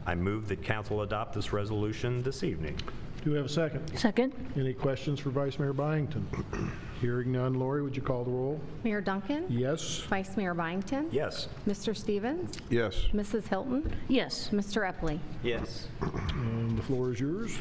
I move that council adopt this resolution this evening. Do we have a second? Second? Any questions for Vice Mayor Byington? Hearing none, Lori, would you call the roll? Mayor Duncan? Yes. Vice Mayor Byington? Yes. Mr. Stevens? Yes. Mrs. Hilton? Yes. Mr. Epley? Yes. And the floor is yours.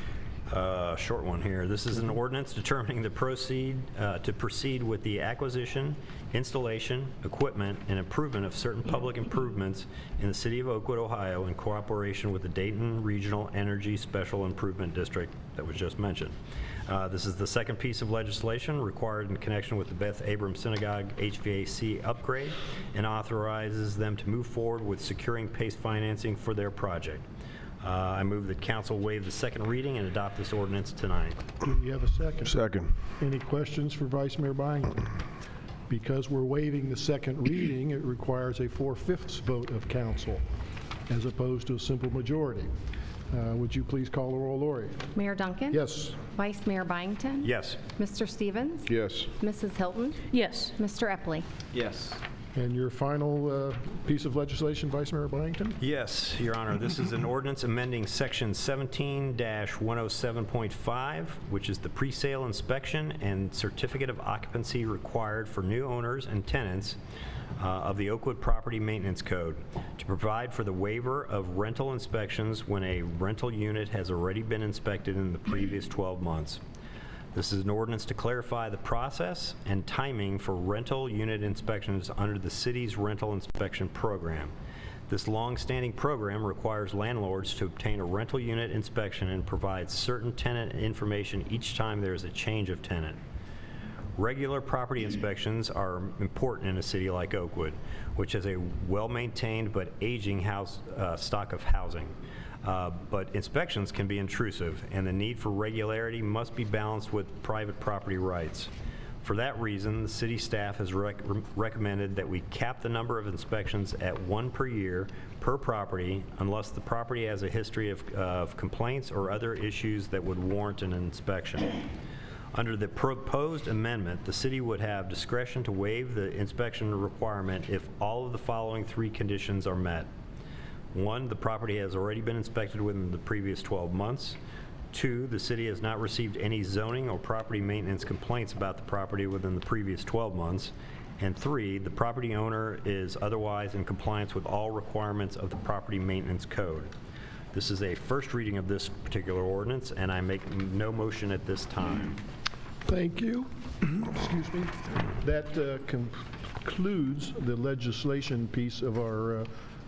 Short one here. This is an ordinance determining to proceed with the acquisition, installation, equipment, and improvement of certain public improvements in the city of Oakwood, Ohio, in cooperation with the Dayton Regional Energy Special Improvement District that was just mentioned. This is the second piece of legislation required in connection with the Beth Abram Synagogue HVAC upgrade and authorizes them to move forward with securing PACE financing for their project. I move that council waive the second reading and adopt this ordinance tonight. Do you have a second? Second. Any questions for Vice Mayor Byington? Because we're waiving the second reading, it requires a 4/5 vote of council as opposed to a simple majority. Would you please call the roll, Lori? Mayor Duncan? Yes. Vice Mayor Byington? Yes. Mr. Stevens? Yes. Mrs. Hilton? Yes. Mr. Epley? Yes. And your final piece of legislation, Vice Mayor Byington? Yes, Your Honor. This is an ordinance amending Section 17-107.5, which is the presale inspection and certificate of occupancy required for new owners and tenants of the Oakwood Property Maintenance Code to provide for the waiver of rental inspections when a rental unit has already been inspected in the previous 12 months. This is an ordinance to clarify the process and timing for rental unit inspections under the city's rental inspection program. This long-standing program requires landlords to obtain a rental unit inspection and provides certain tenant information each time there is a change of tenant. Regular property inspections are important in a city like Oakwood, which has a well-maintained but aging stock of housing. But inspections can be intrusive, and the need for regularity must be balanced with private property rights. For that reason, the city staff has recommended that we cap the number of inspections at 1 per year per property unless the property has a history of complaints or other issues that would warrant an inspection. Under the proposed amendment, the city would have discretion to waive the inspection requirement if all of the following 3 conditions are met. 1, the property has already been inspected within the previous 12 months. 2, the city has not received any zoning or property maintenance complaints about the property within the previous 12 months. And 3, the property owner is otherwise in compliance with all requirements of the property maintenance code. This is a first reading of this particular ordinance, and I make no motion at this time. Thank you. Excuse me. That concludes the legislation piece of our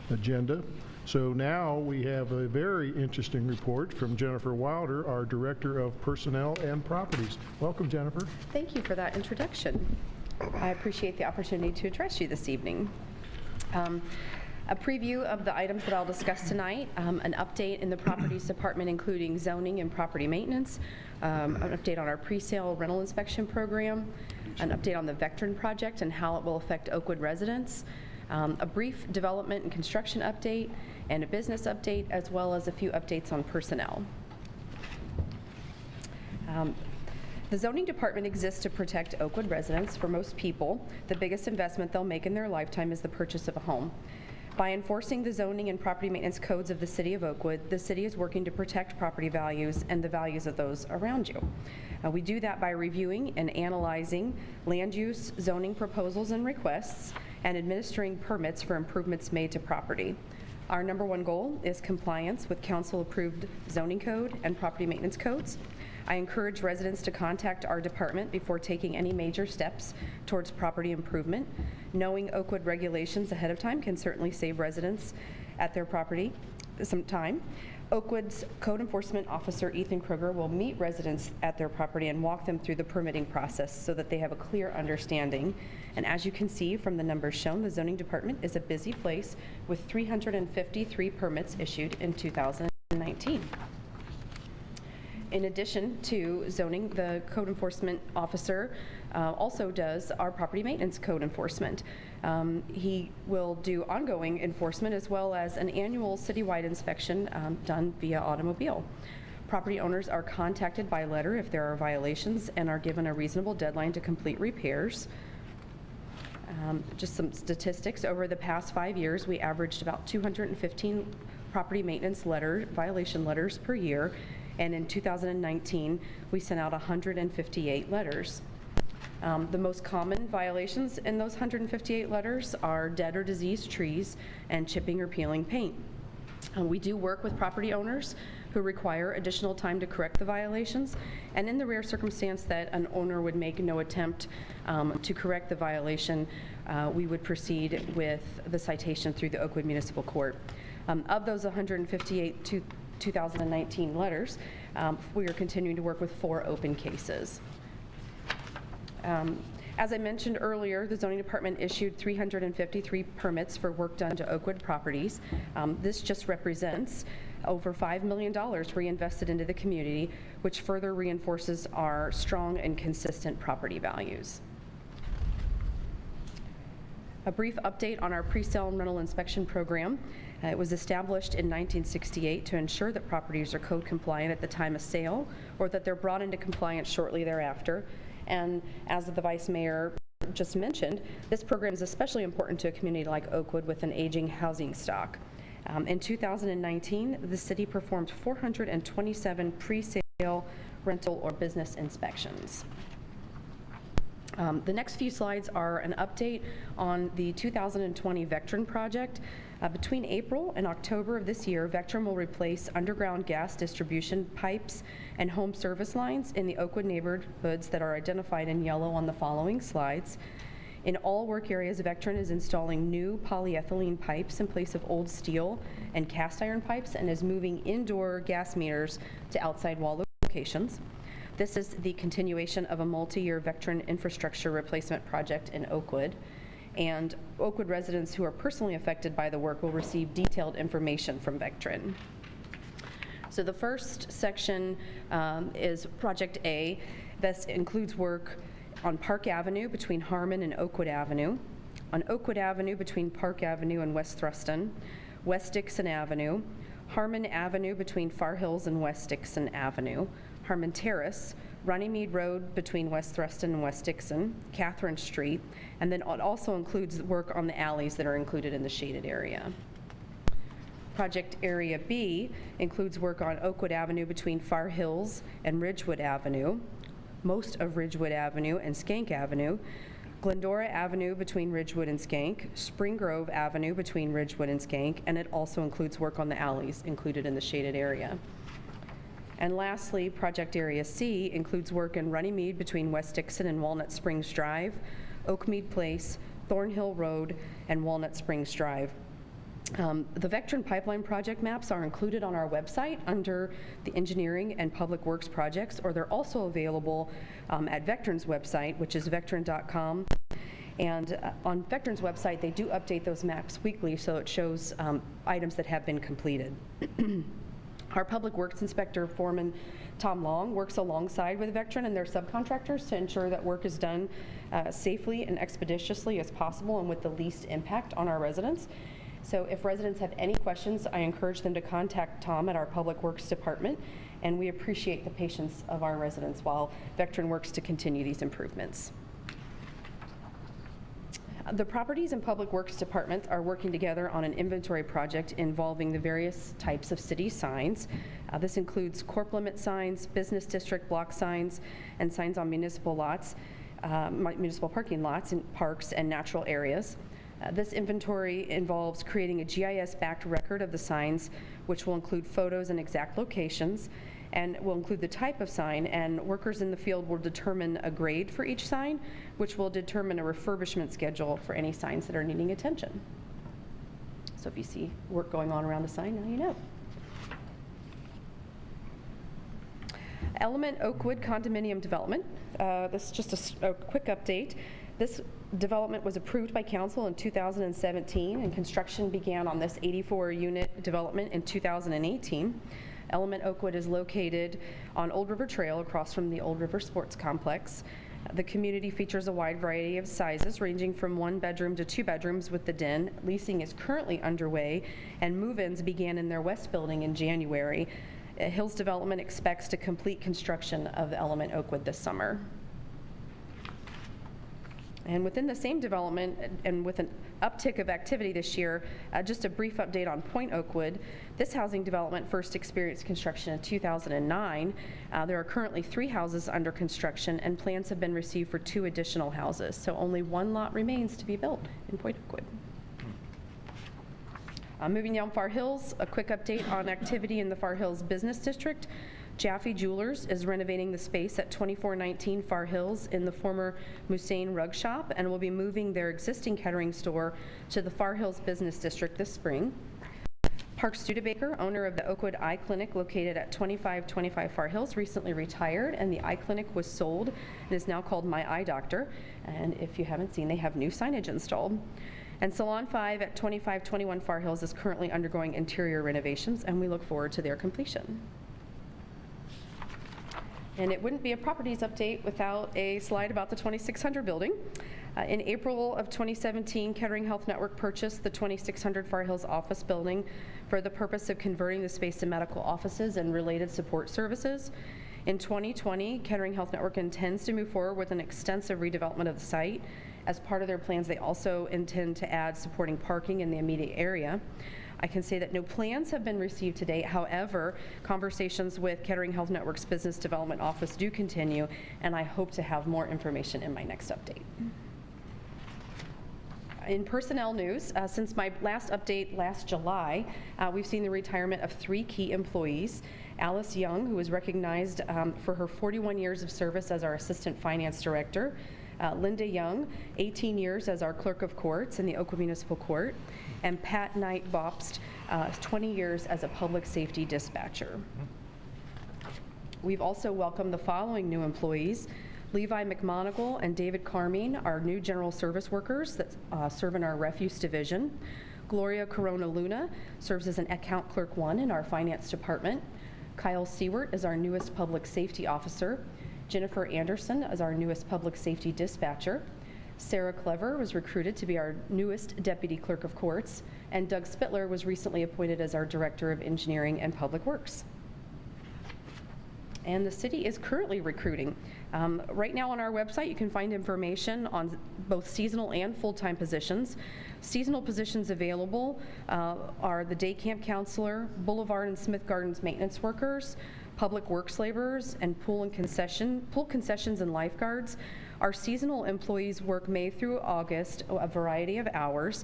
agenda. So now we have a very interesting report from Jennifer Wilder, our Director of Personnel and Properties. Welcome, Jennifer. Thank you for that introduction. I appreciate the opportunity to address you this evening. A preview of the items that I'll discuss tonight, an update in the Properties Department including zoning and property maintenance, an update on our presale rental inspection program, an update on the Vectron project and how it will affect Oakwood residents, a brief development and construction update, and a business update, as well as a few updates on personnel. The zoning department exists to protect Oakwood residents. For most people, the biggest investment they'll make in their lifetime is the purchase of a home. By enforcing the zoning and property maintenance codes of the city of Oakwood, the city is working to protect property values and the values of those around you. We do that by reviewing and analyzing land use, zoning proposals and requests, and administering permits for improvements made to property. Our number 1 goal is compliance with council-approved zoning code and property maintenance codes. I encourage residents to contact our department before taking any major steps towards property improvement. Knowing Oakwood regulations ahead of time can certainly save residents at their property some time. Oakwood's Code Enforcement Officer, Ethan Kruger, will meet residents at their property and walk them through the permitting process so that they have a clear understanding. And as you can see from the numbers shown, the zoning department is a busy place with 353 permits issued in 2019. In addition to zoning, the code enforcement officer also does our property maintenance code enforcement. He will do ongoing enforcement as well as an annual citywide inspection done via automobile. Property owners are contacted by letter if there are violations and are given a reasonable deadline to complete repairs. Just some statistics. Over the past 5 years, we averaged about 215 property maintenance violation letters per year, and in 2019, we sent out 158 letters. The most common violations in those 158 letters are dead or diseased trees and chipping or peeling paint. We do work with property owners who require additional time to correct the violations, and in the rare circumstance that an owner would make no attempt to correct the violation, we would proceed with the citation through the Oakwood Municipal Court. Of those 158 2019 letters, we are continuing to work with 4 open cases. As I mentioned earlier, the zoning department issued 353 permits for work done to Oakwood properties. This just represents over $5 million reinvested into the community, which further reinforces our strong and consistent property values. A brief update on our pre-sale and rental inspection program. It was established in 1968 to ensure that properties are code compliant at the time of sale or that they're brought into compliance shortly thereafter. And as the Vice Mayor just mentioned, this program is especially important to a community like Oakwood with an aging housing stock. In 2019, the city performed 427 pre-sale, rental, or business inspections. The next few slides are an update on the 2020 Vectren project. Between April and October of this year, Vectren will replace underground gas distribution pipes and home service lines in the Oakwood neighborhoods that are identified in yellow on the following slides. In all work areas, Vectren is installing new polyethylene pipes in place of old steel and cast iron pipes and is moving indoor gas meters to outside wall locations. This is the continuation of a multi-year Vectren infrastructure replacement project in Oakwood. And Oakwood residents who are personally affected by the work will receive detailed information from Vectren. So the first section is Project A. This includes work on Park Avenue between Harmon and Oakwood Avenue, on Oakwood Avenue between Park Avenue and West Thruston, West Dixon Avenue, Harmon Avenue between Far Hills and West Dixon Avenue, Harmon Terrace, Runnymede Road between West Thruston and West Dixon, Catherine Street, and then it also includes work on the alleys that are included in the shaded area. Project Area B includes work on Oakwood Avenue between Far Hills and Ridgewood Avenue, most of Ridgewood Avenue and Skank Avenue, Glendora Avenue between Ridgewood and Skank, Spring Grove Avenue between Ridgewood and Skank, and it also includes work on the alleys included in the shaded area. And lastly, Project Area C includes work in Runnymede between West Dixon and Walnut Springs Drive, Oakmead Place, Thornhill Road, and Walnut Springs Drive. The Vectren pipeline project maps are included on our website under the Engineering and Public Works projects, or they're also available at Vectren's website, which is vectren.com. And on Vectren's website, they do update those maps weekly, so it shows items that have been completed. Our Public Works Inspector Foreman, Tom Long, works alongside with Vectren and their subcontractors to ensure that work is done safely and expeditiously as possible and with the least impact on our residents. So if residents have any questions, I encourage them to contact Tom at our Public Works Department, and we appreciate the patience of our residents while Vectren works to continue these improvements. The Properties and Public Works Department are working together on an inventory project involving the various types of city signs. This includes corp limit signs, business district block signs, and signs on municipal lots, municipal parking lots, and parks and natural areas. This inventory involves creating a GIS-backed record of the signs, which will include photos and exact locations, and will include the type of sign, and workers in the field will determine a grade for each sign, which will determine a refurbishment schedule for any signs that are needing attention. So if you see work going on around a sign, now you know. Element Oakwood condominium development. This is just a quick update. This development was approved by council in 2017, and construction began on this 84-unit development in 2018. Element Oakwood is located on Old River Trail across from the Old River Sports Complex. The community features a wide variety of sizes ranging from 1 bedroom to 2 bedrooms with the den. Leasing is currently underway, and move-ins began in their west building in January. Hills Development expects to complete construction of Element Oakwood this summer. And within the same development and with an uptick of activity this year, just a brief update on Point Oakwood. This housing development first experienced construction in 2009. There are currently 3 houses under construction, and plans have been received for 2 additional houses. So only 1 lot remains to be built in Point Oakwood. Moving down Far Hills, a quick update on activity in the Far Hills Business District. Jaffe Jewelers is renovating the space at 2419 Far Hills in the former Musain Rug Shop and will be moving their existing Kettering store to the Far Hills Business District this spring. Park Studebaker, owner of the Oakwood Eye Clinic located at 2525 Far Hills, recently retired, and the eye clinic was sold and is now called My Eye Doctor. And if you haven't seen, they have new signage installed. And Salon 5 at 2521 Far Hills is currently undergoing interior renovations, and we look forward to their completion. And it wouldn't be a properties update without a slide about the 2600 building. In April of 2017, Kettering Health Network purchased the 2600 Far Hills office building for the purpose of converting the space to medical offices and related support services. In 2020, Kettering Health Network intends to move forward with an extensive redevelopment of the site. As part of their plans, they also intend to add supporting parking in the immediate area. I can say that no plans have been received to date. However, conversations with Kettering Health Network's Business Development Office do continue, and I hope to have more information in my next update. In personnel news, since my last update last July, we've seen the retirement of 3 key employees. Alice Young, who was recognized for her 41 years of service as our Assistant Finance Director. Linda Young, 18 years as our Clerk of Courts in the Oakwood Municipal Court, and Pat Knight Bopst, 20 years as a Public Safety Dispatcher. We've also welcomed the following new employees: Levi McMonigal and David Carmine, our new general service workers that serve in our refuse division. Gloria Corona Luna serves as an account clerk 1 in our finance department. Kyle Seward is our newest public safety officer. Jennifer Anderson is our newest public safety dispatcher. Sarah Clever was recruited to be our newest deputy clerk of courts, and Doug Spittler was recently appointed as our director of engineering and public works. And the city is currently recruiting. Right now on our website, you can find information on both seasonal and full-time positions. Seasonal positions available are the day camp counselor, Boulevard and Smith Gardens maintenance workers, public works laborers, and pool concessions and lifeguards. Our seasonal employees work May through August, a variety of hours.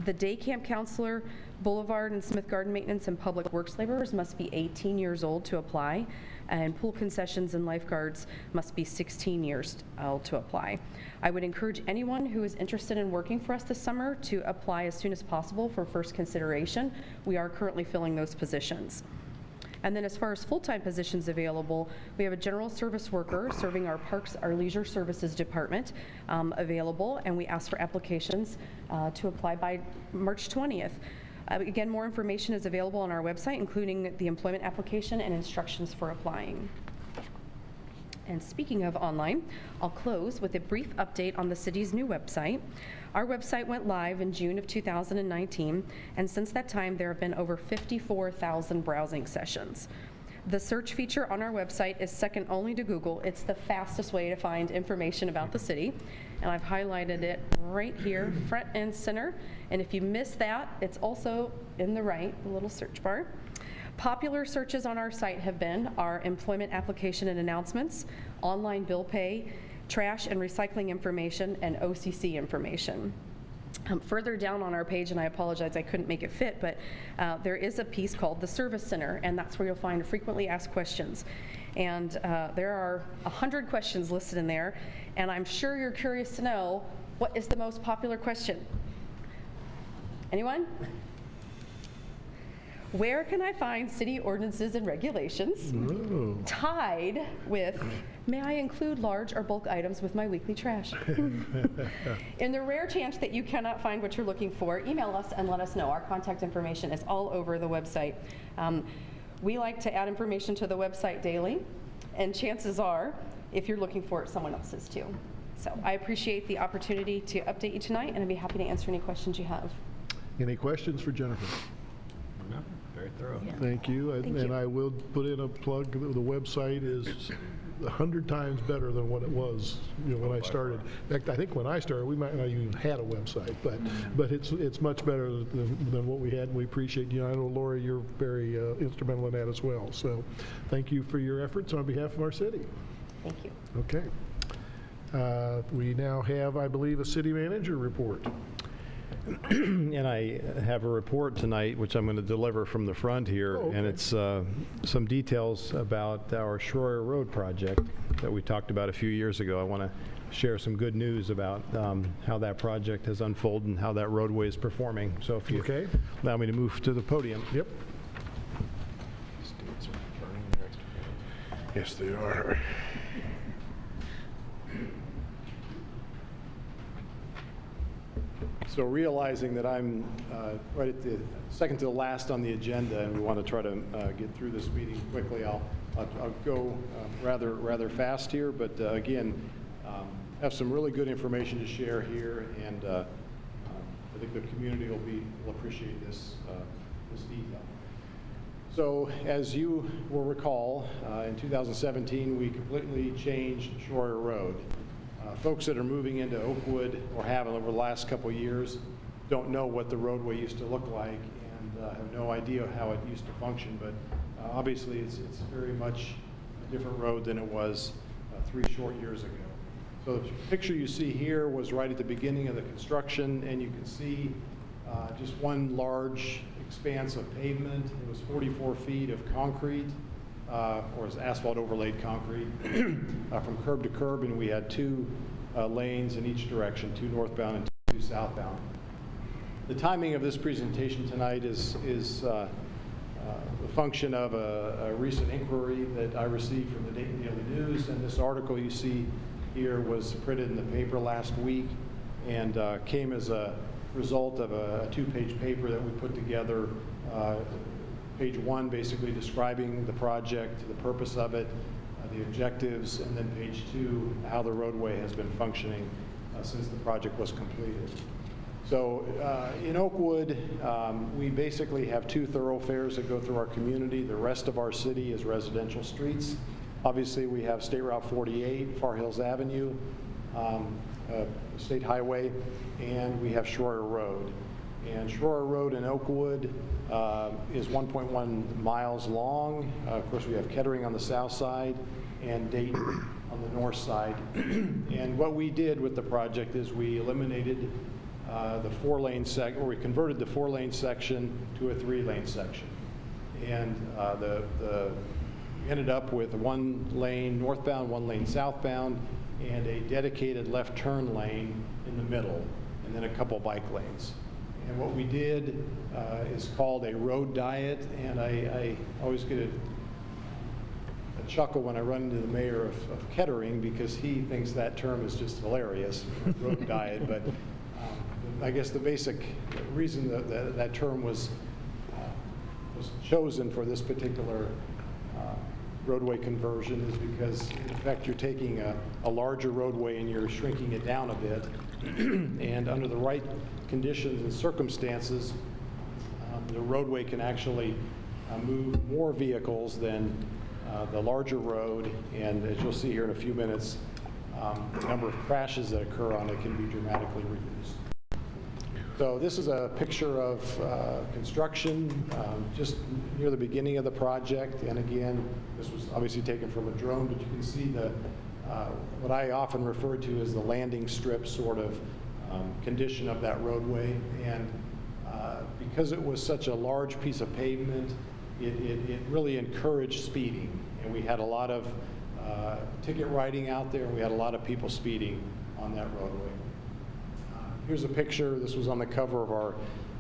The day camp counselor, Boulevard and Smith Garden maintenance, and public works laborers must be 18 years old to apply, and pool concessions and lifeguards must be 16 years old to apply. I would encourage anyone who is interested in working for us this summer to apply as soon as possible for first consideration. We are currently filling those positions. And then as far as full-time positions available, we have a general service worker serving our parks, our leisure services department available, and we ask for applications to apply by March 20th. Again, more information is available on our website, including the employment application and instructions for applying. And speaking of online, I'll close with a brief update on the city's new website. Our website went live in June of 2019, and since that time, there have been over 54,000 browsing sessions. The search feature on our website is second only to Google. It's the fastest way to find information about the city, and I've highlighted it right here, front and center. And if you miss that, it's also in the right, the little search bar. Popular searches on our site have been our employment application and announcements, online bill pay, trash and recycling information, and OCC information. Further down on our page, and I apologize I couldn't make it fit, but there is a piece called the Service Center, and that's where you'll find frequently asked questions. And there are 100 questions listed in there, and I'm sure you're curious to know, what is the most popular question? Anyone? Where can I find city ordinances and regulations? Ooh. Tied with, may I include large or bulk items with my weekly trash? In the rare chance that you cannot find what you're looking for, email us and let us know. Our contact information is all over the website. We like to add information to the website daily, and chances are, if you're looking for it, someone else is too. So I appreciate the opportunity to update you tonight, and I'd be happy to answer any questions you have. Any questions for Jennifer? No, very thorough. Thank you. Thank And you. I will put in a plug. The website is 100 times better than what it was, when I started. In fact, I think when I started, we might not even had a website, but it's much better than what we had, and we appreciate you. I know, Lori, you're very instrumental in that as well. So thank you for your efforts on behalf of our city. Thank you. Okay. We now have, I believe, a city manager report. And I have a report tonight, which I'm going to deliver from the front here, Oh, okay. and it's some details about our Schroyer Road project that we talked about a few years ago. I want to share some good news about how that project has unfolded and how that roadway is performing. So if you Okay. allow me to move to the podium. Yep. Yes, they are. So realizing that I'm right at the second to the last on the agenda, and we want to try to get through this meeting quickly, I'll go rather fast here, but again, have some really good information to share here, and I think the community will appreciate this detail. So as you will recall, in 2017, we completely changed Schroyer Road. Folks that are moving into Oakwood, or have over the last couple of years, don't know what the roadway used to look like, and have no idea how it used to function, but obviously it's very much a different road than it was 3 short years ago. So the picture you see here was right at the beginning of the construction, and you can see just one large expanse of pavement. It was 44 feet of concrete, or as asphalt overlaid concrete, from curb to curb, and we had 2 lanes in each direction, 2 northbound and 2 southbound. The timing of this presentation tonight is a function of a recent inquiry that I received from the Dayton Daily News, and this article you see here was printed in the paper last week, and came as a result of a 2-page paper that we put together. Page 1 basically describing the project, the purpose of it, the objectives, and then page 2, how the roadway has been functioning since the project was completed. So in Oakwood, we basically have 2 thoroughfares that go through our community. The rest of our city is residential streets. Obviously, we have State Route 48, Far Hills Avenue, State Highway, and we have Schroyer Road. And Schroyer Road in Oakwood is 1.1 miles long. Of course, we have Kettering on the south side and Dayton on the north side. And what we did with the project is we eliminated the 4-lane section, or we converted the 4-lane section to a 3-lane section. And we ended up with 1 lane northbound, 1 lane southbound, and a dedicated left turn lane in the middle, and then a couple bike lanes. And what we did is called a road diet, and I always get a chuckle when I run into the mayor of Kettering, because he thinks that term is just hilarious, road diet. But I guess the basic reason that term was chosen for this particular roadway conversion is because, in effect, you're taking a larger roadway and you're shrinking it down a bit. And under the right conditions and circumstances, the roadway can actually move more vehicles than the larger road. And as you'll see here in a few minutes, the number of crashes that occur on it can be dramatically reduced. So this is a picture of construction just near the beginning of the project. And again, this was obviously taken from a drone, but you can see what I often refer to as the landing strip sort of condition of that roadway. And because it was such a large piece of pavement, it really encouraged speeding. And we had a lot of ticket writing out there, and we had a lot of people speeding on that roadway. Here's a picture. This was on the cover of our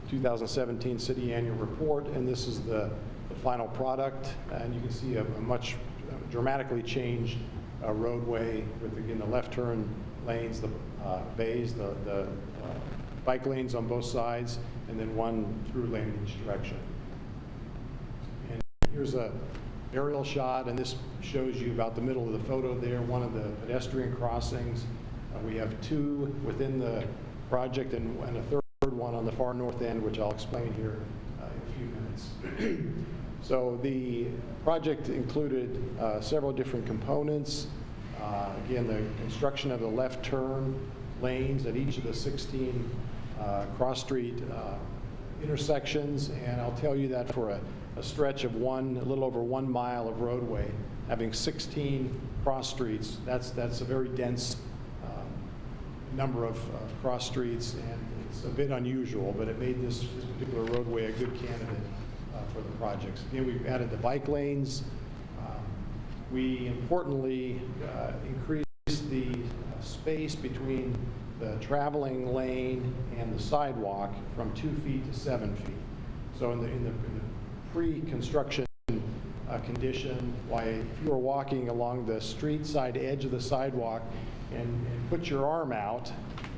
2017 City Annual Report, and this is the final product. And you can see a much dramatically changed roadway with, again, the left turn lanes, the bays, the bike lanes on both sides, and then 1 through lane in each direction. And here's a aerial shot, and this shows you about the middle of the photo there, one of the pedestrian crossings. We have 2 within the project and a 3rd one on the far north end, which I'll explain here in a few minutes. So the project included several different components. Again, the construction of the left turn lanes at each of the 16 cross-street intersections, and I'll tell you that for a stretch of a little over 1 mile of roadway, having 16 cross streets, that's a very dense number of cross streets, and it's a bit unusual, but it made this particular roadway a good candidate for the projects. Again, we've added the bike lanes. We importantly increased the space between the traveling lane and the sidewalk from 2 feet to 7 feet. So in the pre-construction condition, why if you were walking along the street side edge of the sidewalk and put your arm out,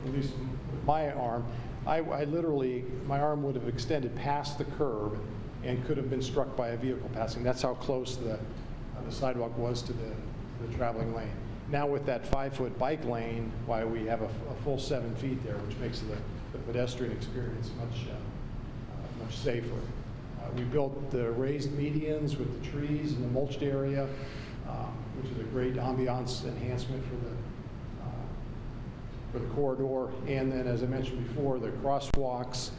at least with my arm, I literally, my arm would have extended past the curb and could have been struck by a vehicle passing. That's how close the sidewalk was to the traveling lane. Now with that 5-foot bike lane, why we have a full 7 feet there, which makes the pedestrian experience much safer. We built the raised medians with the trees in the mulched area, which is a great ambiance enhancement for the corridor. And then, as I mentioned before, the crosswalks.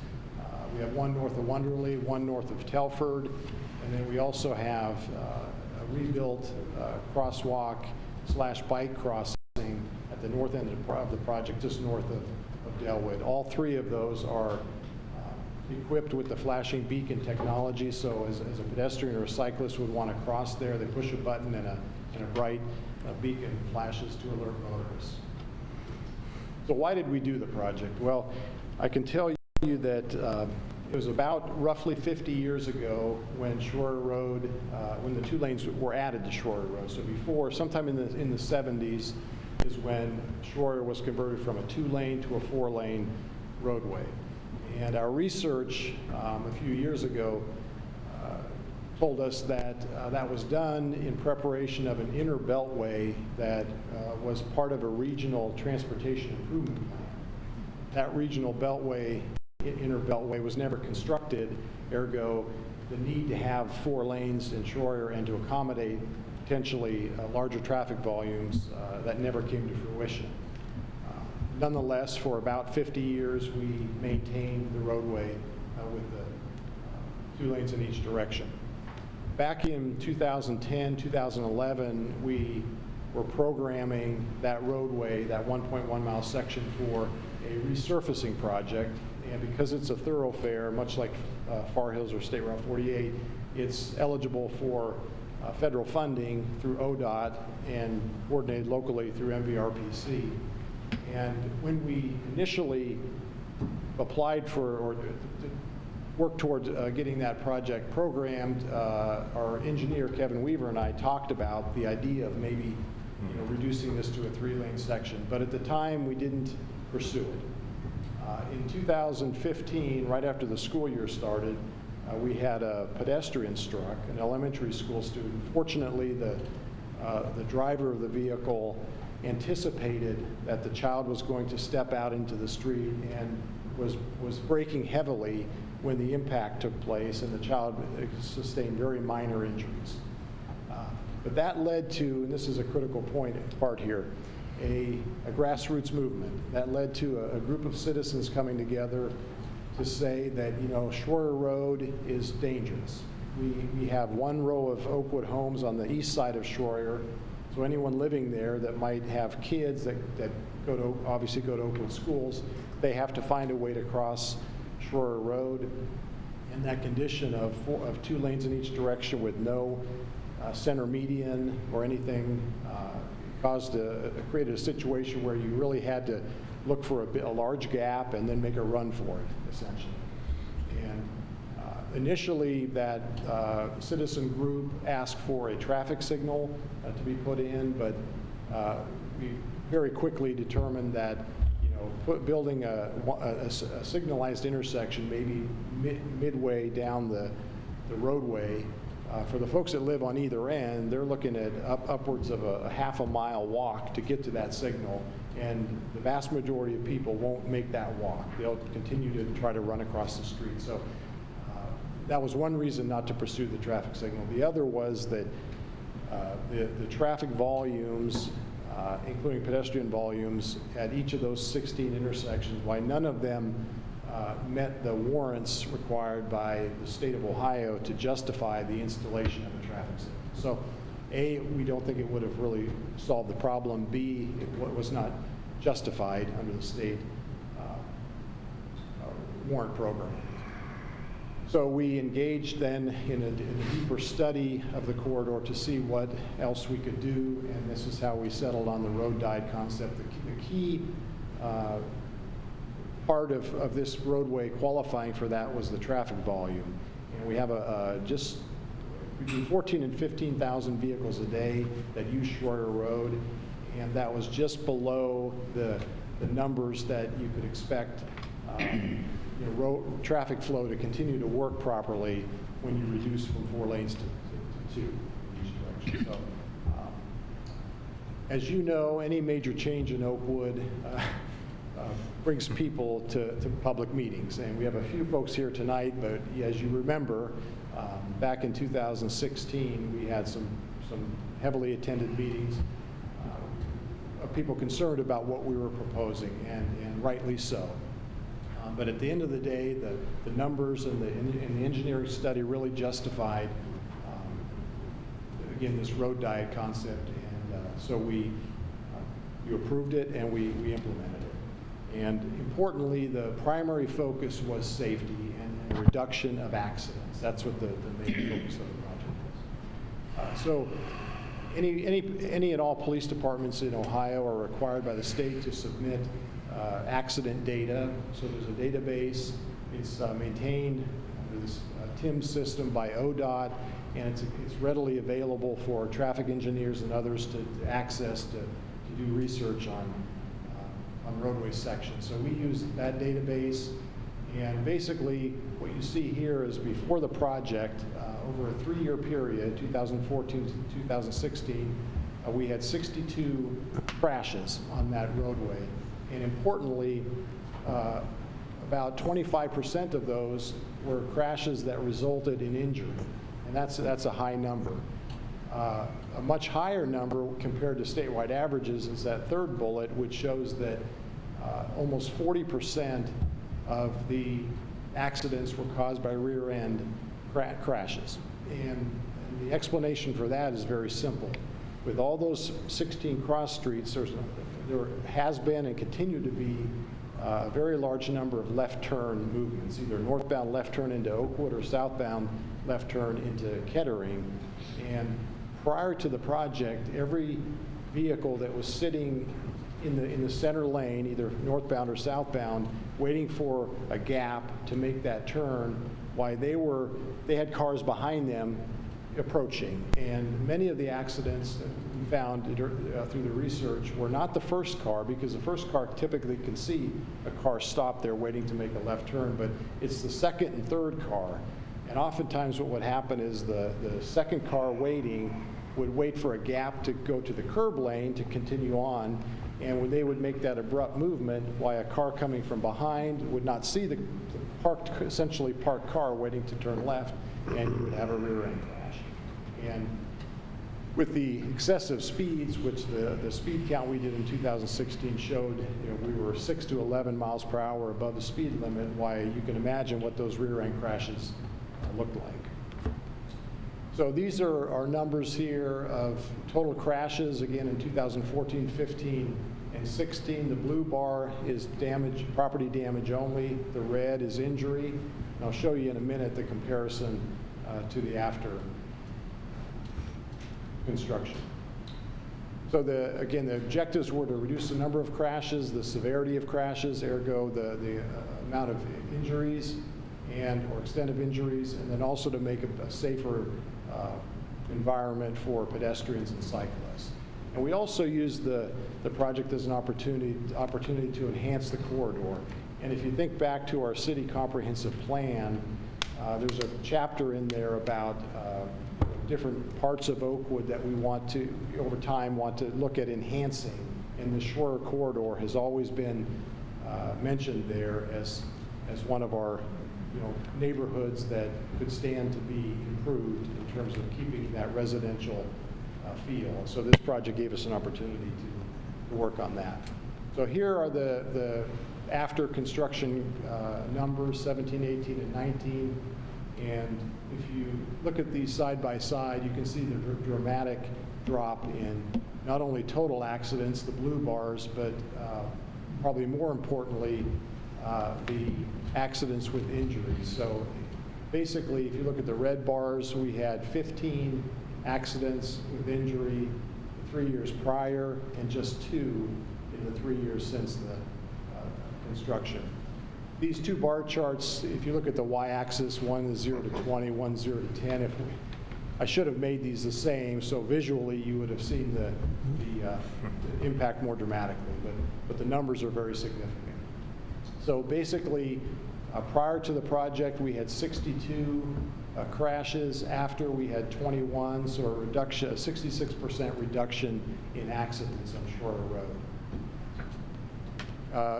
We have one north of Wonderly, one north of Telford, and then we also have a rebuilt crosswalk / bike crossing at the north end of the project, just north of Delwood. All 3 of those are equipped with the flashing beacon technology, so as a pedestrian or a cyclist would want to cross there, they push a button and a bright beacon flashes to alert motorists. So why did we do the project? Well, I can tell you that it was about roughly 50 years ago when Shore Road, when the 2 lanes were added to Shore Road. So before, sometime in the 70s is when Shore was converted from a 2-lane to a 4-lane roadway. And our research a few years ago told us that that was done in preparation of an inner beltway that was part of a regional transportation improvement plan. That regional beltway, inner beltway, was never constructed, ergo the need to have 4 lanes in Shore and to accommodate potentially larger traffic volumes that never came to fruition. Nonetheless, for about 50 years, we maintained the roadway with the 2 lanes in each direction. Back in 2010, 2011, we were programming that roadway, that 1.1 mile section, for a resurfacing project. And because it's a thoroughfare, much like Far Hills or State Route 48, it's eligible for federal funding through ODOT and coordinated locally through MVRPC. And when we initially applied for or worked towards getting that project programmed, our engineer Kevin Weaver and I talked about the idea of maybe reducing this to a 3-lane section, but at the time we didn't pursue it. In 2015, right after the school year started, we had a pedestrian struck, an elementary school student. Fortunately, the driver of the vehicle anticipated that the child was going to step out into the street and was braking heavily when the impact took place, and the child sustained very minor injuries. But that led to, and this is a critical part here, a grassroots movement that led to a group of citizens coming together to say that, Shore Road is dangerous. We have 1 row of Oakwood homes on the east side of Shore, so anyone living there that might have kids that obviously go to Oakwood schools, they have to find a way to cross Shore Road. And that condition of 2 lanes in each direction with no center median or anything created a situation where you really had to look for a large gap and then make a run for it, essentially. And initially, that citizen group asked for a traffic signal to be put in, but we very quickly determined that building a signalized intersection maybe midway down the roadway, for the folks that live on either end, they're looking at upwards of a half-a-mile walk to get to that signal, and the vast majority of people won't make that walk. They'll continue to try to run across the street. So that was one reason not to pursue the traffic signal. The other was that the traffic volumes, including pedestrian volumes, at each of those 16 intersections, why none of them met the warrants required by the state of Ohio to justify the installation of a traffic signal. So, A, we don't think it would have really solved the problem. B, it was not justified under the state warrant program. So we engaged then in a deeper study of the corridor to see what else we could do, and this is how we settled on the road diet concept. The key part of this roadway qualifying for that was the traffic volume. And we have just between 14 and 15,000 vehicles a day that use Shorter Road, and that was just below the numbers that you could expect road traffic flow to continue to work properly when you reduce from 4 lanes to 2 in each direction. So, as you know, any major change in Oakwood brings people to public meetings, and we have a few folks here tonight, but as you remember, back in 2016, we had some heavily attended meetings of people concerned about what we were proposing, and rightly so. But at the end of the day, the numbers and the engineering study really justified, again, this road diet concept, and so you approved it and we implemented it. And importantly, the primary focus was safety and reduction of accidents. That's what the main focus of the project was. So any and all police departments in Ohio are required by the state to submit accident data. So there's a database. It's maintained under this TIM system by ODOT, and it's readily available for traffic engineers and others to access to do research on roadway sections. So we use that database, and basically what you see here is before the project, over a 3-year period, 2014 to 2016, we had 62 crashes on that roadway. And importantly, about 25% of those were crashes that resulted in injury, and that's a high number. A much higher number compared to statewide averages is that third bullet, which shows that almost 40% of the accidents were caused by rear-end crashes. And the explanation for that is very simple. With all those 16 cross streets, there has been and continue to be a very large number of left turn movements, either northbound left turn into Oakwood or southbound left turn into Kettering. And prior to the project, every vehicle that was sitting in the center lane, either northbound or southbound, waiting for a gap to make that turn, why they had cars behind them approaching. And many of the accidents that we found through the research were not the first car, because the first car typically can see a car stop there waiting to make a left turn, but it's the second and third car. And oftentimes what would happen is the second car waiting would wait for a gap to go to the curb lane to continue on, and when they would make that abrupt movement, why a car coming from behind would not see the essentially parked car waiting to turn left, and you would have a rear-end crash. And with the excessive speeds, which the speed count we did in 2016 showed, we were 6 to 11 miles per hour above the speed limit, why you can imagine what those rear-end crashes looked like. So these are our numbers here of total crashes, again, in 2014, 15, and 16. The blue bar is damage, property damage only. The red is injury. And I'll show you in a minute the comparison to the after construction. So again, the objectives were to reduce the number of crashes, the severity of crashes, ergo the amount of injuries or extent of injuries, and then also to make a safer environment for pedestrians and cyclists. And we also used the project as an opportunity to enhance the corridor. And if you think back to our city comprehensive plan, there's a chapter in there about different parts of Oakwood that we want to, over time, want to look at enhancing. And the Shorter Corridor has always been mentioned there as one of our neighborhoods that could stand to be improved in terms of keeping that residential feel. So this project gave us an opportunity to work on that. So here are the after construction numbers, 17, 18, and 19. And if you look at these side by side, you can see the dramatic drop in not only total accidents, the blue bars, but probably more importantly, the accidents with injuries. So basically, if you look at the red bars, we had 15 accidents with injury 3 years prior, and just 2 in the 3 years since the construction. These two bar charts, if you look at the y-axis, one is 0 to 20, one 0 to 10. I should have made these the same, so visually you would have seen the impact more dramatically, but the numbers are very significant. So basically, prior to the project, we had 62 crashes. After, we had 21, so a 66% reduction in accidents on Shore Road.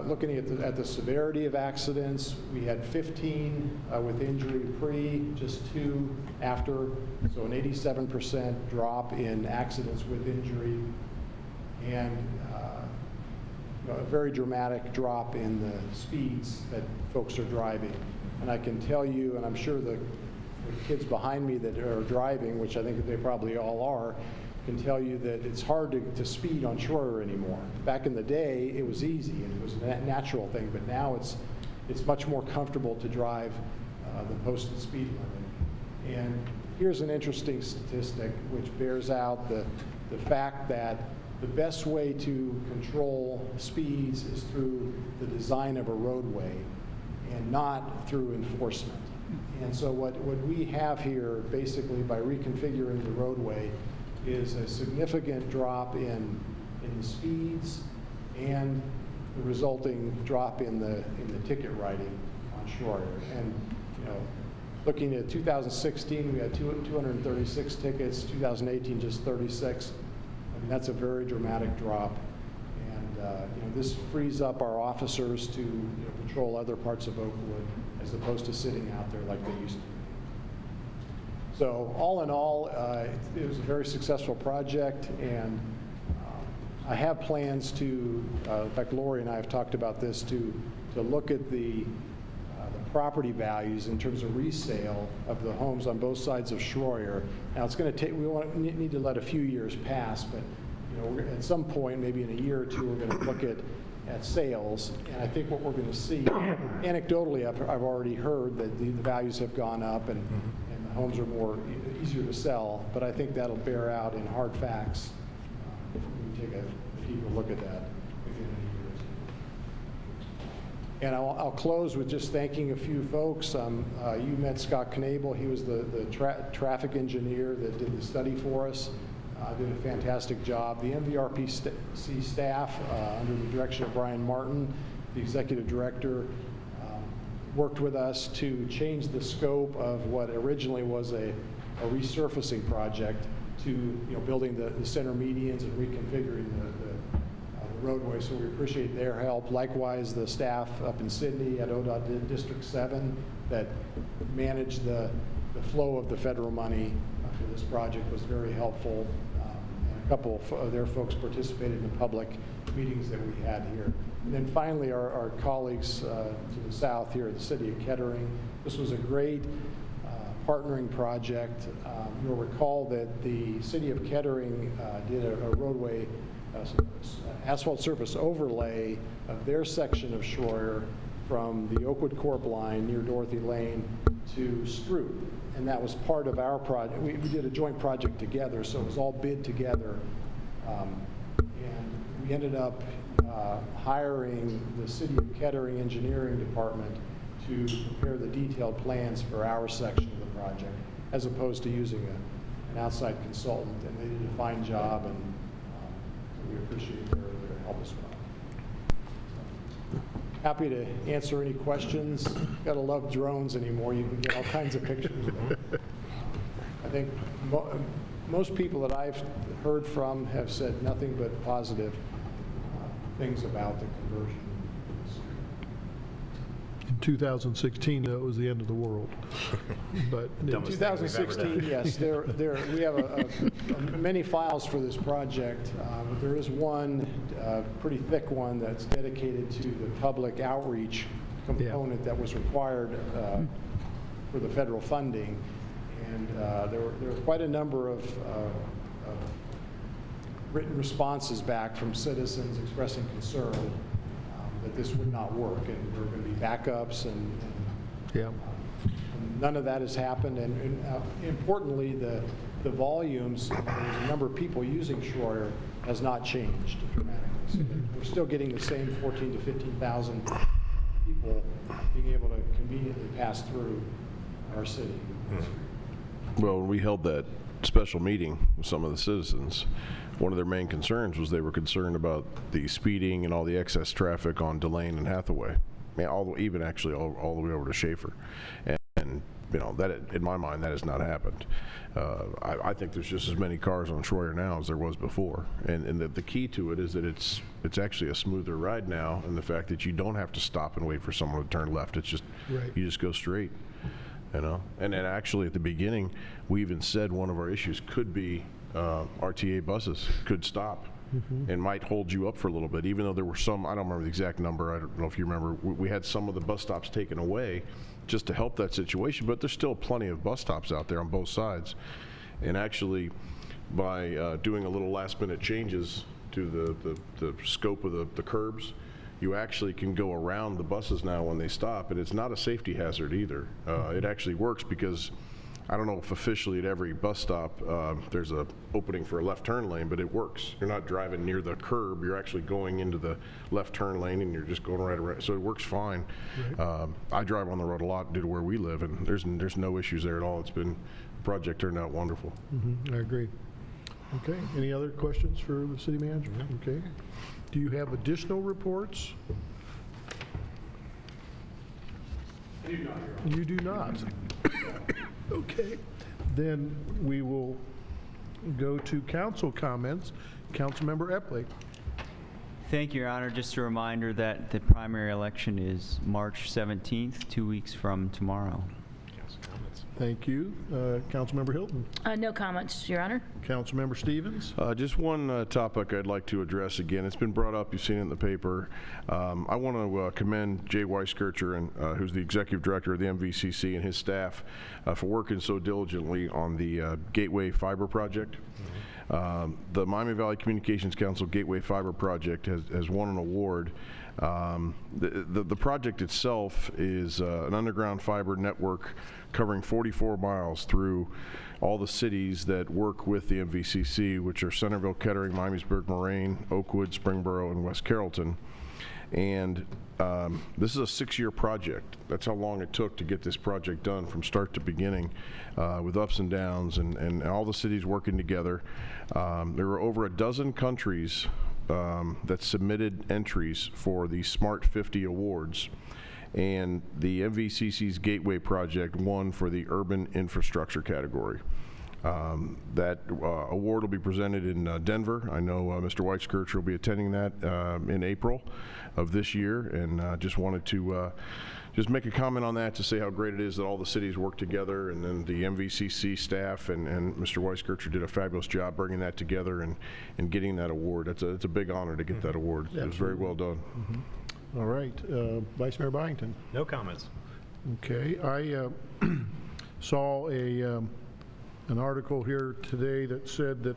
Looking at the severity of accidents, we had 15 with injury pre, just 2 after, so an 87% drop in accidents with injury, and a very dramatic drop in the speeds that folks are driving. And I can tell you, and I'm sure the kids behind me that are driving, which I think that they probably all are, can tell you that it's hard to speed on Schroeder anymore. Back in the day, it was easy and it was a natural thing, but now it's much more comfortable to drive the posted speed limit. And here's an interesting statistic which bears out the fact that the best way to control speeds is through the design of a roadway and not through enforcement. And so what we have here, basically by reconfiguring the roadway, is a significant drop in the speeds and the resulting drop in the ticket writing on Schroeder. And looking at 2016, we had 236 tickets. 2018, just 36. I mean, that's a very dramatic drop. And this frees up our officers to patrol other parts of Oakwood as opposed to sitting out there like they used to. So all in all, it was a very successful project, and I have plans to, in fact, Lori and I have talked about this, to look at the property values in terms of resale of the homes on both sides of Schroeder. Now it's going to take, need to let a few years pass, but at some point, maybe in a year or two, we're going to look at sales, and I think what we're going to see, anecdotally, I've already heard that the values have gone up, and homes are easier to sell, but I think that'll bear out in hard facts if we take a deeper look at that within a year. And I'll close with just thanking a few folks. You met Scott Knabel. He was the traffic engineer that did the study for us. Did a fantastic job. The MVRPC staff, under the direction of Brian Martin, the executive director, worked with us to change the scope of what originally was a resurfacing project to building the center medians and reconfiguring the roadway, so we appreciate their help. Likewise, the staff up in Sydney at ODOT District 7 that managed the flow of the federal money for this project was very helpful. And a couple of their folks participated in the public meetings that we had here. And then finally, our colleagues to the south here at the City of Kettering. This was a great partnering project. You'll recall that the City of Kettering did a roadway asphalt surface overlay of their section of Schroeder from the Oakwood Corp line near Dorothy Lane to Stroop. And that was part of our project. We did a joint project together, so it was all bid together. And we ended up hiring the City of Kettering Engineering Department to prepare the detailed plans for our section of the project, as opposed to using an outside consultant. And they did a fine job, and we appreciate their help as well. Happy to answer any questions. Gotta love drones anymore. You can get all kinds of pictures of them. I think most people that I've heard from have said nothing but positive things about the conversion. In 2016, though, it was the end of the world. But in Dumbest thing we've ever 2016, done. yes, we have many files for this project, but there is one pretty thick one that's dedicated to the public outreach component that was required for the federal funding. And there were quite a number of written responses back from citizens expressing concern that this would not work, and there were going to be backups, and Yeah. none of that has happened. And importantly, the volumes, the number of people using Schroyer has not changed dramatically. So we're still getting the same 14,000 to 15,000 people being able to conveniently pass through our city. Well, when we held that special meeting with some of the citizens, one of their main concerns was they were concerned about the speeding and all the excess traffic on Delane and Hathaway, I mean, even actually all the way over to Schaefer. And you know, that in my mind, that has not happened. I think there's just as many cars on Schroyer now as there was before. And the key to it is that it's actually a smoother ride now, and the fact that you don't have to stop and wait for someone to turn left. It's just, Right. you just go straight. You know, and then actually at the beginning, we even said one of our issues could be RTA buses could stop and might hold you up for a little bit, even though there were some, I don't remember the exact number, I don't know if you remember, we had some of the bus stops taken away just to help that situation, but there's still plenty of bus stops out there on both sides. And actually, by doing a little last minute changes to the scope of the curbs, you actually can go around the buses now when they stop, and it's not a safety hazard either. It actually works because I don't know if officially at every bus stop there's a opening for a left turn lane, but it works. You're not driving near the curb, you're actually going into the left turn lane and you're just going right around, so it works fine. Right. I drive on the road a lot due to where we live, and there's no issues there at all. It's been, the project turned out wonderful. I agree. Okay, any other questions for the city manager? Okay. Do you have additional reports? I do not, Your Honor. You do not. Okay, then we will go to council comments. Councilmember Epley. Thank you, Your Honor. Just a reminder that the primary election is March 17th, 2 weeks from tomorrow. Thank you. Councilmember Hilton. No comments, Your Honor. Councilmember Stevens. Just one topic I'd like to address again. It's been brought up, you've seen it in the paper. I want to commend Jay Weiskircher, who's the executive director of the MVCC, and his staff for working so diligently on the Gateway Fiber project. The Miami Valley Communications Council Gateway Fiber project has won an award. The project itself is an underground fiber network covering 44 miles through all the cities that work with the MVCC, which are Centerville, Kettering, Miamisburg, Moraine, Oakwood, Springboro, and West Carrollton. And this is a 6-year project. That's how long it took to get this project done from start to beginning, with ups and downs and all the cities working together. There were over a dozen countries that submitted entries for the Smart 50 awards, and the MVCC's Gateway project won for the urban infrastructure category. That award will be presented in Denver. I know Mr. Weiskircher will be attending that in April of this year, and just wanted to just make a comment on that to say how great it is that all the cities work together, and then the MVCC staff and Mr. Weiskircher did a fabulous job bringing that together and getting that award. It's a big honor to get that award. It was very well done. All right, Vice Mayor Byington. No comments. Okay, I saw an article here today that said that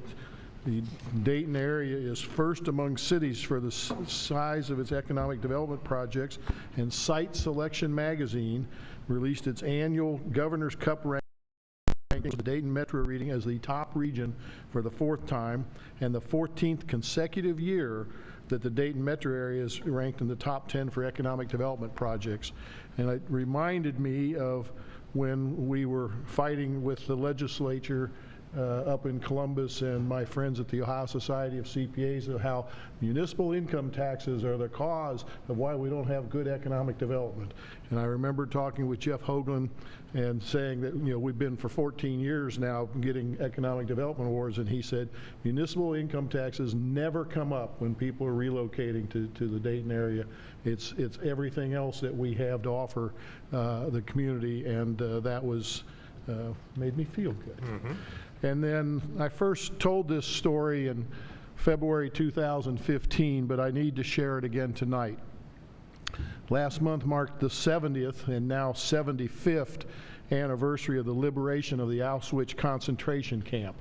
the Dayton area is first among cities for the size of its economic development projects, and Site Selection Magazine released its annual Governor's Cup ranking of the Dayton Metro reading as the top region for the 4th time, and the 14th consecutive year that the Dayton metro area is ranked in the top 10 for economic development projects. And it reminded me of when we were fighting with the legislature up in Columbus and my friends at the Ohio Society of CPAs of how municipal income taxes are the cause of why we don't have good economic development. And I remember talking with Jeff Hoagland and saying that, you know, we've been for 14 years now getting economic development awards, and he said municipal income taxes never come up when people are relocating to the Dayton area. It's everything else that we have to offer the community, and that was made me feel good. And then I first told this story in February 2015, but I need to share it again tonight. Last month marked the 70th and now 75th anniversary of the liberation of the Auschwitz concentration camp.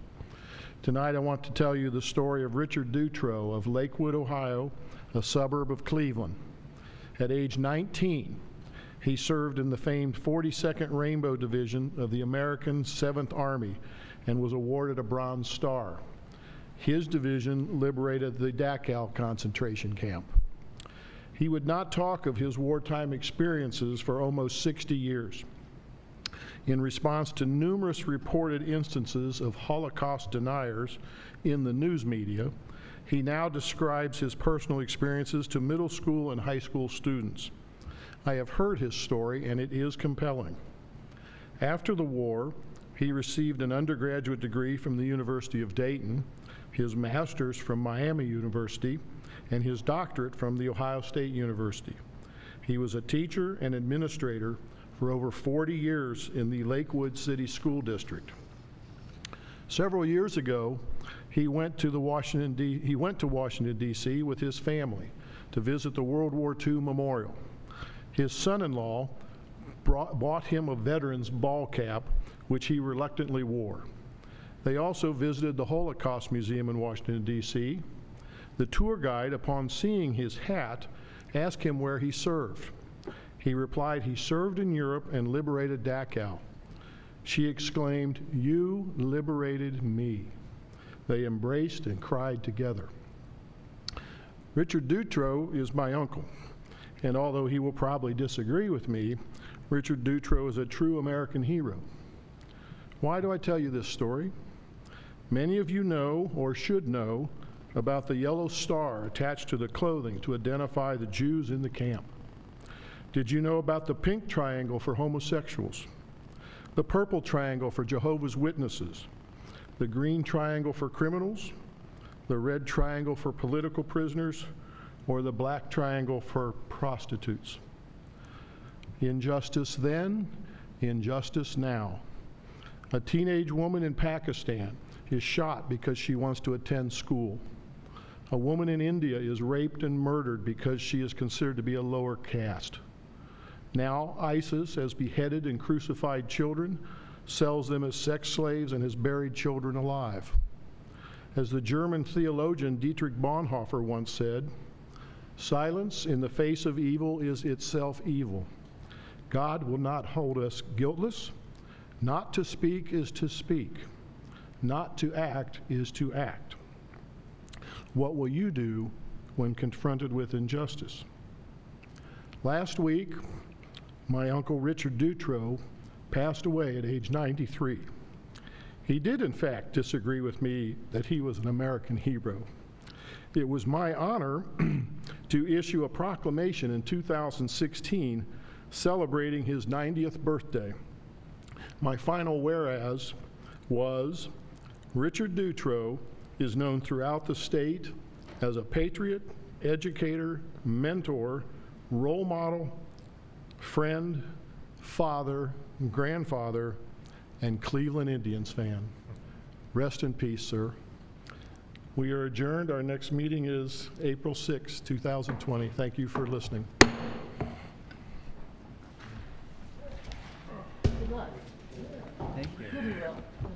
Tonight I want to tell you the story of Richard Dutro of Lakewood, Ohio, a suburb of Cleveland. At age 19, he served in the famed 42nd Rainbow Division of the American 7th Army and was awarded a Bronze Star. His division liberated the Dachau concentration camp. He would not talk of his wartime experiences for almost 60 years. In response to numerous reported instances of Holocaust deniers in the news media, he now describes his personal experiences to middle school and high school students. I have heard his story, and it is compelling. After the war, he received an undergraduate degree from the University of Dayton, his master's from Miami University, and his doctorate from The Ohio State University. He was a teacher and administrator for over 40 years in the Lakewood City School District. Several years ago, he went to Washington, D.C. with his family to visit the World War II Memorial. His son-in-law bought him a veteran's ball cap, which he reluctantly wore. They also visited the Holocaust Museum in Washington, D.C. The tour guide, upon seeing his hat, asked him where he served. He replied he served in Europe and liberated Dachau. She exclaimed, "You liberated me." They embraced and cried together. Richard Dutro is my uncle, and although he will probably disagree with me, Richard Dutro is a true American hero. Why do I tell you this story? Many of you know, or should know, about the yellow star attached to the clothing to identify the Jews in the camp. Did you know about the pink triangle for homosexuals, the purple triangle for Jehovah's Witnesses, the green triangle for criminals, the red triangle for political prisoners, or the black triangle for prostitutes? Injustice then, injustice now. A teenage woman in Pakistan is shot because she wants to attend school. A woman in India is raped and murdered because she is considered to be a lower caste. Now ISIS has beheaded and crucified children, sells them as sex slaves, and has buried children alive. As the German theologian Dietrich Bonhoeffer once said, "Silence in the face of evil is itself evil. God will not hold us guiltless. Not to speak is to speak. Not to act is to act." What will you do when confronted with injustice? Last week, my uncle Richard Dutro passed away at age 93. He did, in fact, disagree with me that he was an American hero. It was my honor to issue a proclamation in 2016 celebrating his 90th birthday. My final whereas was, Richard Dutro is known throughout the state as a patriot, educator, mentor, role model, friend, father, grandfather, and Cleveland Indians fan. Rest in peace, sir. We are adjourned. Our next meeting is April 6, 2020. Thank you for listening. Thank you.